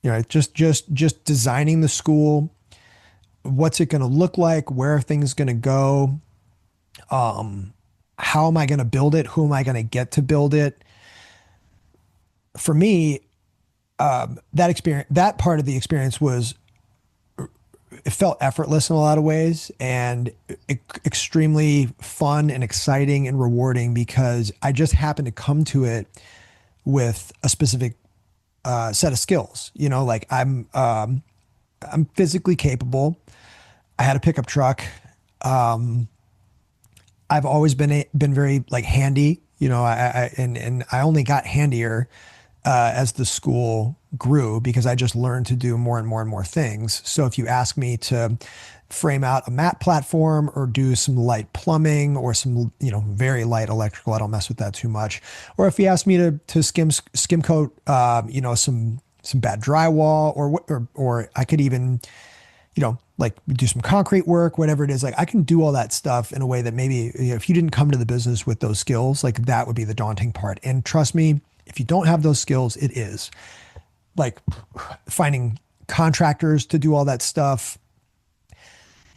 Speaker 2: You know, just designing the school. What's it going to look like? Where are things going to go? How am I going to build it? Who am I going to get to build it? For me, that part of the experience was, it felt effortless in a lot of ways and extremely fun and exciting and rewarding because I just happened to come to it with a specific set of skills. You know, like I'm physically capable. I had a pickup truck. I've always been very like handy. You know, and I only got handier as the school grew because I just learned to do more and more and more things. So if you ask me to frame out a mat platform or do some light plumbing or some, you know, very light electrical, I don't mess with that too much. Or if you ask me to skim coat, you know, some bad drywall or I could even, you know, like do some concrete work, whatever it is, like I can do all that stuff in a way that maybe, you know, if you didn't come to the business with those skills, like that would be the daunting part. And trust me, if you don't have those skills, it is like finding contractors to do all that stuff,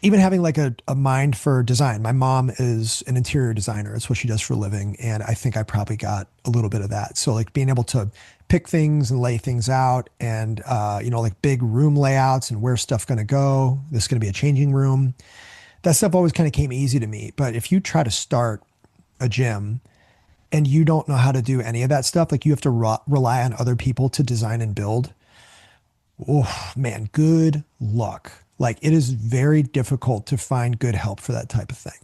Speaker 2: even having like a mind for design. My mom is an interior designer. It's what she does for a living. And I think I probably got a little bit of that. So like being able to pick things and lay things out and, you know, like big room layouts and where's stuff going to go. This is going to be a changing room. That stuff always kind of came easy to me. But if you try to start a gym and you don't know how to do any of that stuff, like you have to rely on other people to design and build. Oh man, good luck. Like it is very difficult to find good help for that type of thing.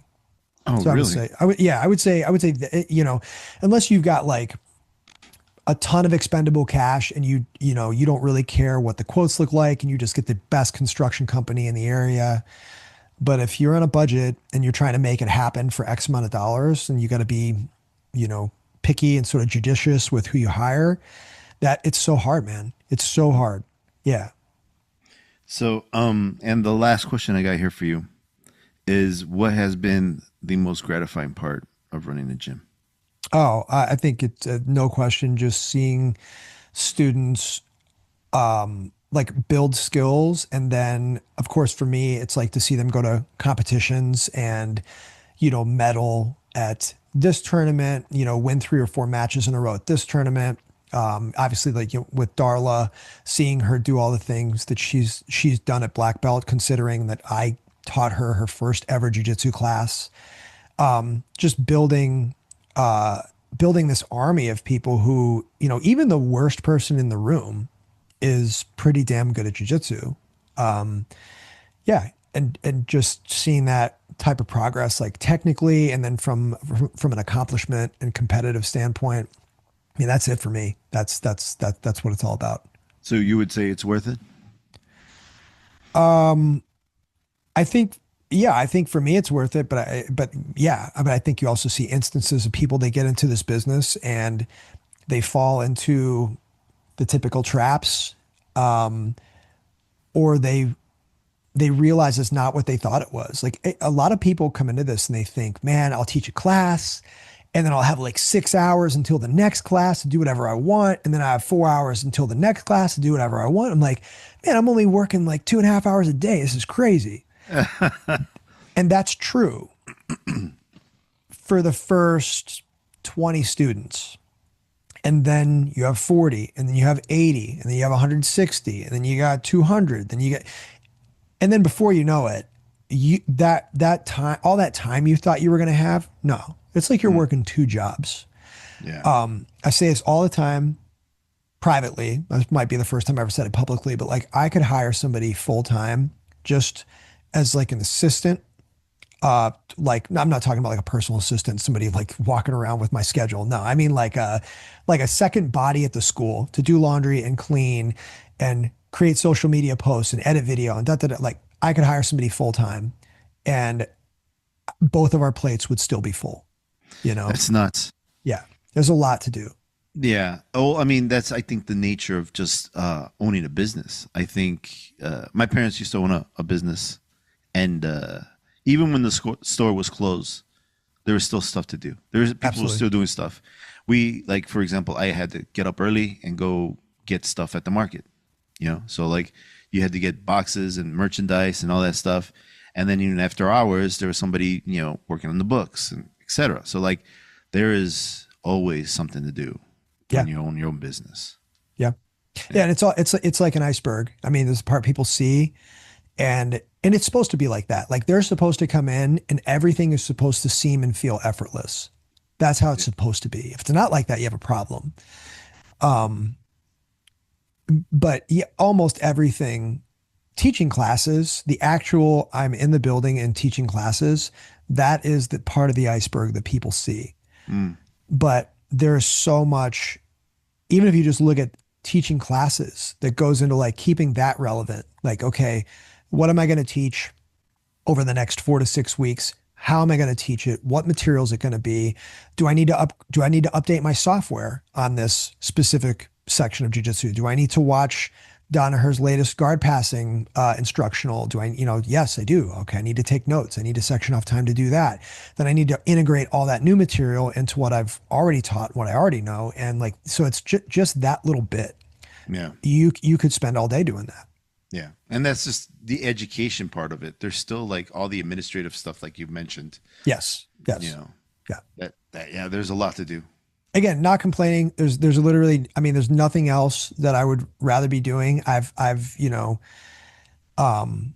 Speaker 1: Oh,
Speaker 2: So
Speaker 1: really?
Speaker 2: I would say that, you know, unless you've got like a ton of expendable cash and you know, you don't really care what the quotes look like and you just get the best construction company in the area. But if you're on a budget and you're trying to make it happen for X amount of dollars and you got to be, you know, picky and sort of judicious with who you hire, that it's so hard, man. It's so hard. Yeah.
Speaker 1: So, and the last question I got here for you is what has been the most gratifying part of running a gym?
Speaker 2: Oh, I think it's no question just seeing students like build skills. And then, of course, for me, it's like to see them go to competitions and, you know, medal at this tournament, you know, win 3 or 4 matches in a row at this tournament. Obviously, like you know, with Darla, seeing her do all the things that she's done at black belt, considering that I taught her her first ever jiu-jitsu class. Just building this army of people who, you know, even the worst person in the room is pretty damn good at jiu-jitsu. Yeah, and just seeing that type of progress, like technically, and then from an accomplishment and competitive standpoint, I mean, that's it for me. That's what it's all about.
Speaker 1: So you would say it's worth it?
Speaker 2: I think, yeah, I think for me it's worth it, but yeah, but I think you also see instances of people they get into this business and they fall into the typical traps, or they realize it's not what they thought it was. Like a lot of people come into this and they think, man, I'll teach a class and then I'll have like 6 hours until the next class to do whatever I want. And then I have 4 hours until the next class to do whatever I want. I'm like, man, I'm only working like 2.5 hours a day. This is crazy. And that's true for the first 20 students. And then you have 40, and then you have 80, and then you have 160, and then you got 200, then you get, and then before you know it, that time, all that time you thought you were going to have, no, it's like you're working 2 jobs.
Speaker 1: Yeah.
Speaker 2: I say this all the time privately. This might be the first time I ever said it publicly, but like I could hire somebody full time just as like an assistant. Like I'm not talking about like a personal assistant, somebody like walking around with my schedule. No, I mean like a second body at the school to do laundry and clean and create social media posts and edit video and like I could hire somebody full time and both of our plates would still be full, you know?
Speaker 1: That's nuts.
Speaker 2: Yeah. There's a lot to do.
Speaker 1: Yeah. Oh, I mean, that's, I think, the nature of just owning a business. I think my parents used to own a business, and even when the store was closed, there was still stuff to do. There's people were
Speaker 2: Absolutely.
Speaker 1: still doing stuff. We, like, for example, I had to get up early and go get stuff at the market, So, like, you had to get boxes and merchandise and all that stuff. And then even after hours, there was somebody, working on the books and etc. So, like, there is always something to do
Speaker 2: Yeah.
Speaker 1: when you own your own business.
Speaker 2: Yeah. Yeah. And it's like an iceberg. I mean, there's a part people see and it's supposed to be like that. Like they're supposed to come in and everything is supposed to seem and feel effortless. That's how it's supposed to be. If it's not like that, you have a problem. Um, but yeah, almost everything, teaching classes, the actual I'm in the building and teaching classes, that is the part of the iceberg that people see.
Speaker 1: Mm,
Speaker 2: But there's so much, even if you just look at teaching classes that goes into like keeping that relevant. Like, okay, what am I going to teach over the next 4 to 6 weeks? How am I going to teach it? What material is it going to be? Do I need to update my software on this specific section of jiu-jitsu? Do I need to watch Danaher's latest guard passing instructional? Do I, yes, I do. Okay, I need to take notes. I need to section off time to do that. Then I need to integrate all that new material into what I've already taught, what I already know, and like so, it's just that little bit.
Speaker 1: yeah.
Speaker 2: You could spend all day doing that.
Speaker 1: Yeah. And that's just the education part of it. There's still like all the administrative stuff, like you've mentioned,
Speaker 2: Yes,
Speaker 1: you
Speaker 2: yes,
Speaker 1: know,
Speaker 2: yeah.
Speaker 1: yeah, there's a lot to do.
Speaker 2: Again, not complaining. There's literally, I mean, there's nothing else that I would rather be doing. I've um,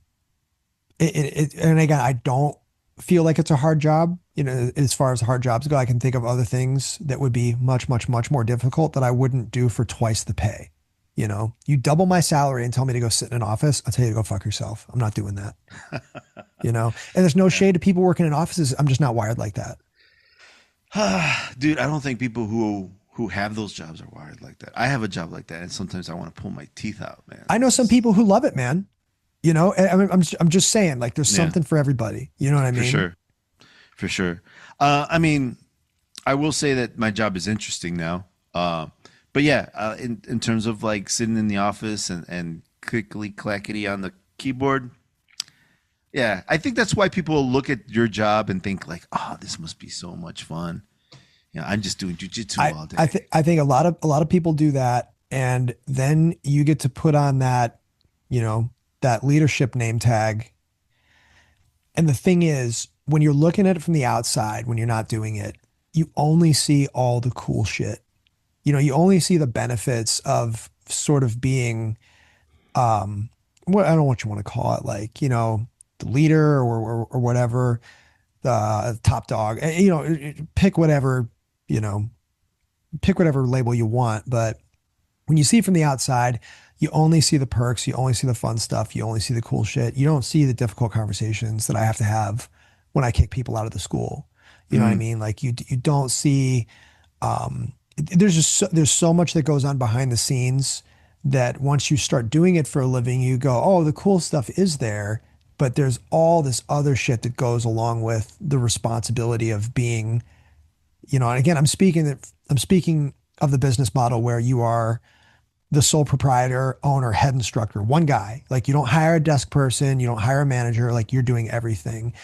Speaker 2: and again, I don't feel like it's a hard job. As far as hard jobs go, I can think of other things that would be much, much, much more difficult that I wouldn't do for twice the pay. You double my salary and tell me to go sit in an office, I'll tell you to go fuck yourself. I'm not doing that. And there's no
Speaker 1: Yeah.
Speaker 2: shade to people working in offices. I'm just not wired like that.
Speaker 1: Dude, I don't think people who have those jobs are wired like that. I have a job like that, and sometimes I want to pull my teeth out, man.
Speaker 2: I know some people who love it, man. And I'm just saying, like, there's
Speaker 1: Yeah,
Speaker 2: something for everybody. You know what I
Speaker 1: for
Speaker 2: mean?
Speaker 1: sure. For sure. I mean, I will say that my job is interesting now. But yeah, in terms of like sitting in the office and clickety clackety on the keyboard, yeah, I think that's why people look at your job and think like, oh, this must be so much fun. I'm just doing jujitsu all day.
Speaker 2: I think a lot of people do that, and then you get to put on you know, that leadership name tag. And the thing is, when you're looking at it from the outside, when you're not doing it, you only see all the cool shit. You only see the benefits of sort of being, what I don't know what you want to call it, like, the leader or whatever, the top dog, pick whatever, you know, pick whatever label you want. But when you see it from the outside, you only see the perks, you only see the fun stuff, you only see the cool shit. You don't see the difficult conversations that I have to have when I kick people out of the school. You know what I
Speaker 1: Mm,
Speaker 2: mean? Like you don't see there's so much that goes on behind the scenes that once you start doing it for a living, you go, oh, the cool stuff is there, but there's all this other shit that goes along with the responsibility of being, and again, I'm speaking of the business model where you are the sole proprietor, owner, head instructor, one guy. Like you don't hire a desk person, you don't hire a manager, like you're doing everything.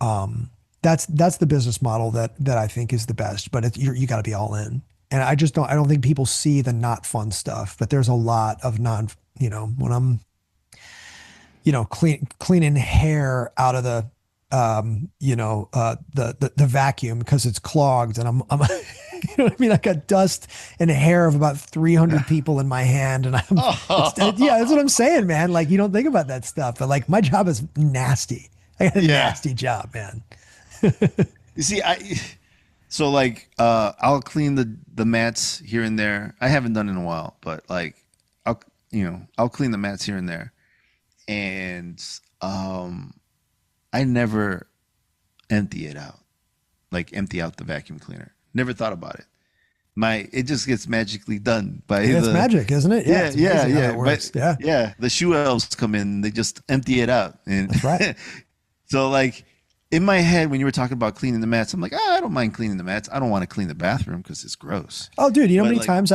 Speaker 2: Um, that's the business model that I think is the best, but you got to be all in. And I don't think people see the not fun stuff, but there's a lot of when I'm, cleaning hair out of the, the vacuum because it's clogged and I'm you know what I mean? I got dust and hair of about 300 people in my hand and yeah, that's what I'm saying, man. Like you don't think about that stuff, but like my job is nasty. I got a
Speaker 1: yeah.
Speaker 2: nasty job, man.
Speaker 1: You see, so like I'll clean the mats here and there. I haven't done it in a while, but like I'll clean the mats here and there. And I never empty it out, like empty out the vacuum cleaner. Never thought about it. It just gets magically done by
Speaker 2: It's magic, isn't it?
Speaker 1: yeah,
Speaker 2: It's
Speaker 1: yeah,
Speaker 2: amazing how
Speaker 1: yeah.
Speaker 2: that works. Yeah,
Speaker 1: Yeah. The shoe elves come in, they just empty it out, and
Speaker 2: that's right.
Speaker 1: so like in my head when you were talking about cleaning the mats, I'm like, I don't mind cleaning the mats. I don't want to clean the bathroom because it's gross.
Speaker 2: Oh, dude, you know how
Speaker 1: But
Speaker 2: many
Speaker 1: like,
Speaker 2: times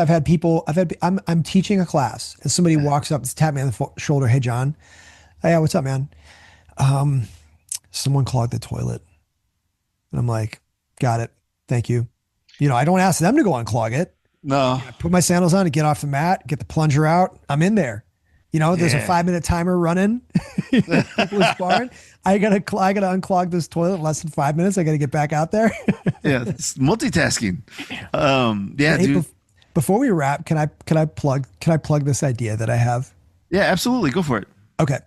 Speaker 2: I'm teaching a class and somebody walks up and taps me on the shoulder. Hey, John. Hey, yeah, what's up, man? Someone clogged the toilet. And I'm like, got it. Thank you. You know, I don't ask them to go unclog it.
Speaker 1: no,
Speaker 2: I put my sandals on to get off the mat, get the plunger out. I'm in there. You know, there's a
Speaker 1: yeah,
Speaker 2: 5-minute timer running. People are sparring. I gotta unclog this toilet in less than 5 minutes. I gotta get back out there.
Speaker 1: yeah, it's multitasking. Yeah,
Speaker 2: Hey,
Speaker 1: dude.
Speaker 2: before we wrap, can I plug this idea that I have?
Speaker 1: Yeah, absolutely. Go for it.
Speaker 2: Okay.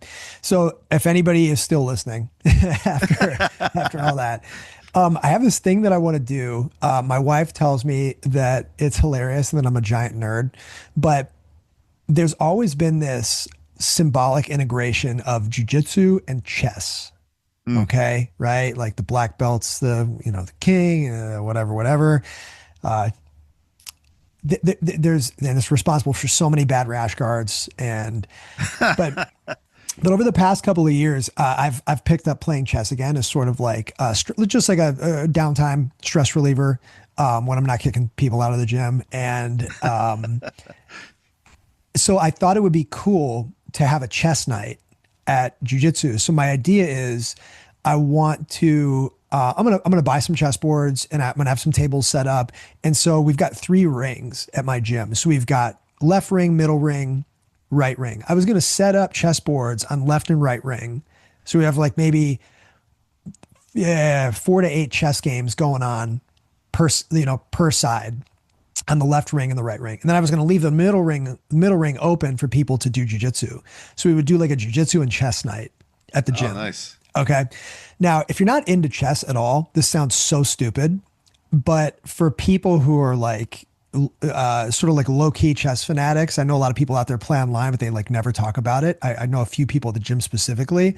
Speaker 2: So if anybody is still listening after all that, I have this thing that I want to do. My wife tells me that it's hilarious and that I'm a giant nerd, but there's always been this symbolic integration of jujitsu and chess. Okay. Right. Like the black belts, the king, whatever. And it's responsible for so many bad rash guards but over the past couple of years, I've picked up playing chess again as sort of like just like a downtime stress reliever when I'm not kicking people out of the gym. And so I thought it would be cool to have a chess night at Jiu Jitsu. So my idea is I want to. I'm gonna buy some chessboards and I'm gonna have some tables set up. And so we've got 3 rings at my gym. So we've got left ring, middle ring, right ring. I was going to set up chessboards on left and right ring. So we have like maybe 4 to 8 chess games going on per side on the left ring and the right ring. And then I was going to leave the middle ring open for people to do jujitsu. So we would do like a jujitsu and chess night at the gym.
Speaker 1: Oh, nice.
Speaker 2: Okay. Now, if you're not into chess at all, this sounds so stupid, but for people who are like, sort of like low-key chess fanatics. I know a lot of people out there play online, but they like never talk about it. I know a few people at the gym specifically.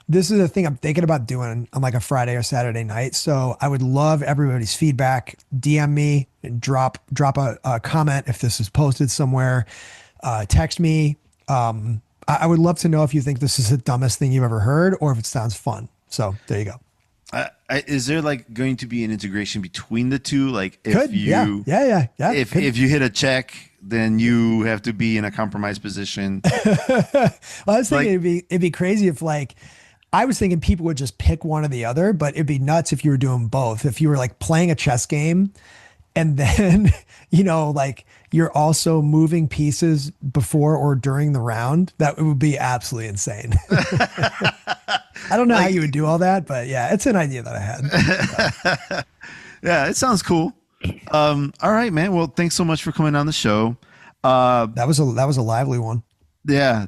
Speaker 2: This is a thing I'm thinking about doing on like a Friday or Saturday night. So I would love everybody's feedback. DM me and drop a comment if this is posted somewhere. Text me. I would love to know if you think this is the dumbest thing you've ever heard or if it sounds fun. So there you go.
Speaker 1: Is there like going to be an integration between the two? Like if
Speaker 2: Could.
Speaker 1: you,
Speaker 2: Yeah.
Speaker 1: if you hit a check, then you have to be in a compromised position.
Speaker 2: Well, I was thinking
Speaker 1: Like,
Speaker 2: it'd be crazy if like I was thinking people would just pick one or the other, but it'd be nuts if you were doing both. If you were like playing a chess game and then like you're also moving pieces before or during the round, that would be absolutely insane. I don't know how you would do all that, but yeah, it's an idea that I had.
Speaker 1: yeah, it sounds cool. All right, man. Well, thanks so much for coming on the show.
Speaker 2: That was a lively one.
Speaker 1: Yeah,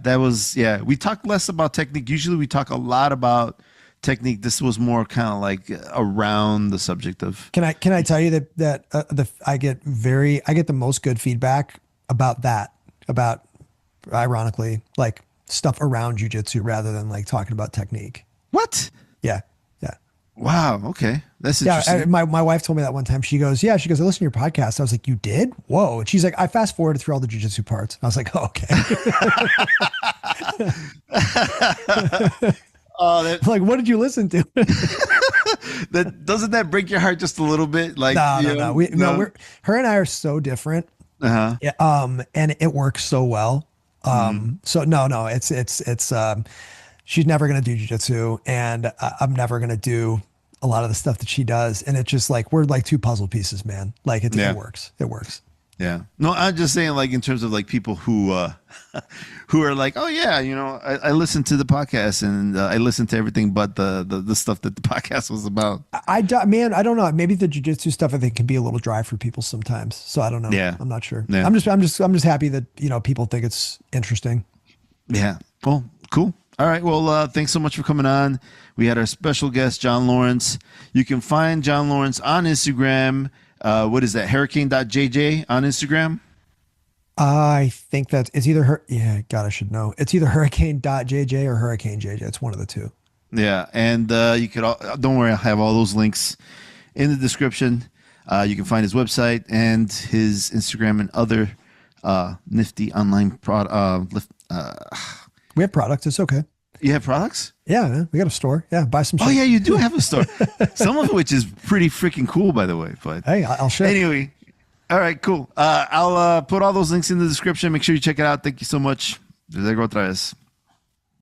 Speaker 1: we talked less about technique. Usually we talk a lot about technique. This was more kind of like around the subject of.
Speaker 2: Can I tell you that I get the most good feedback about ironically like stuff around jujitsu rather than like talking about technique.
Speaker 1: What?
Speaker 2: Yeah.
Speaker 1: Wow. Okay. That's
Speaker 2: Yeah.
Speaker 1: interesting.
Speaker 2: My wife told me that one time. She goes, I listen to your podcast. I was like, you did? Whoa. And she's like, I fast forwarded through all the jujitsu parts. I was like, oh, okay. Like, what did you listen to?
Speaker 1: Doesn't that break your heart just a little bit? Like,
Speaker 2: No. Her and I are so different.
Speaker 1: Uh-huh.
Speaker 2: Yeah, and it works so well. So no, it's she's never going to do jujitsu and I'm never going to do a lot of the stuff that she does. And it's just like, we're like 2 puzzle pieces, man. Like it works. It works.
Speaker 1: Yeah. No, I'm just saying like in terms of like people who who are like, oh yeah, I listened to the podcast and I listened to everything but the stuff that the podcast was about.
Speaker 2: I don't know. Maybe the jujitsu stuff I think can be a little dry for people sometimes. So I don't know.
Speaker 1: Yeah.
Speaker 2: I'm not sure.
Speaker 1: Yeah.
Speaker 2: I'm just happy that, people think it's interesting.
Speaker 1: Yeah. Well, cool. All right. Well, thanks so much for coming on. We had our special guest, John Lawrence. You can find John Lawrence on Instagram. What is that? Hurricane.jj on Instagram.
Speaker 2: I think that it's either her. Yeah, God, I should know. It's either hurricane.jj or hurricane JJ. It's one of the two.
Speaker 1: Yeah, and you could don't worry, I'll have all those links in the description. You can find his website and his Instagram and other nifty online product.
Speaker 2: We have products. It's okay.
Speaker 1: You have products?
Speaker 2: Yeah, man, we got a store. Yeah, buy some shit.
Speaker 1: Oh yeah, you do have a store. Some of which is pretty freaking cool, by the way. But
Speaker 2: Hey, I'll share.
Speaker 1: anyway, all right, cool. I'll put all those links in the description. Make sure you check it out. Thank you so much. Desde otra vez.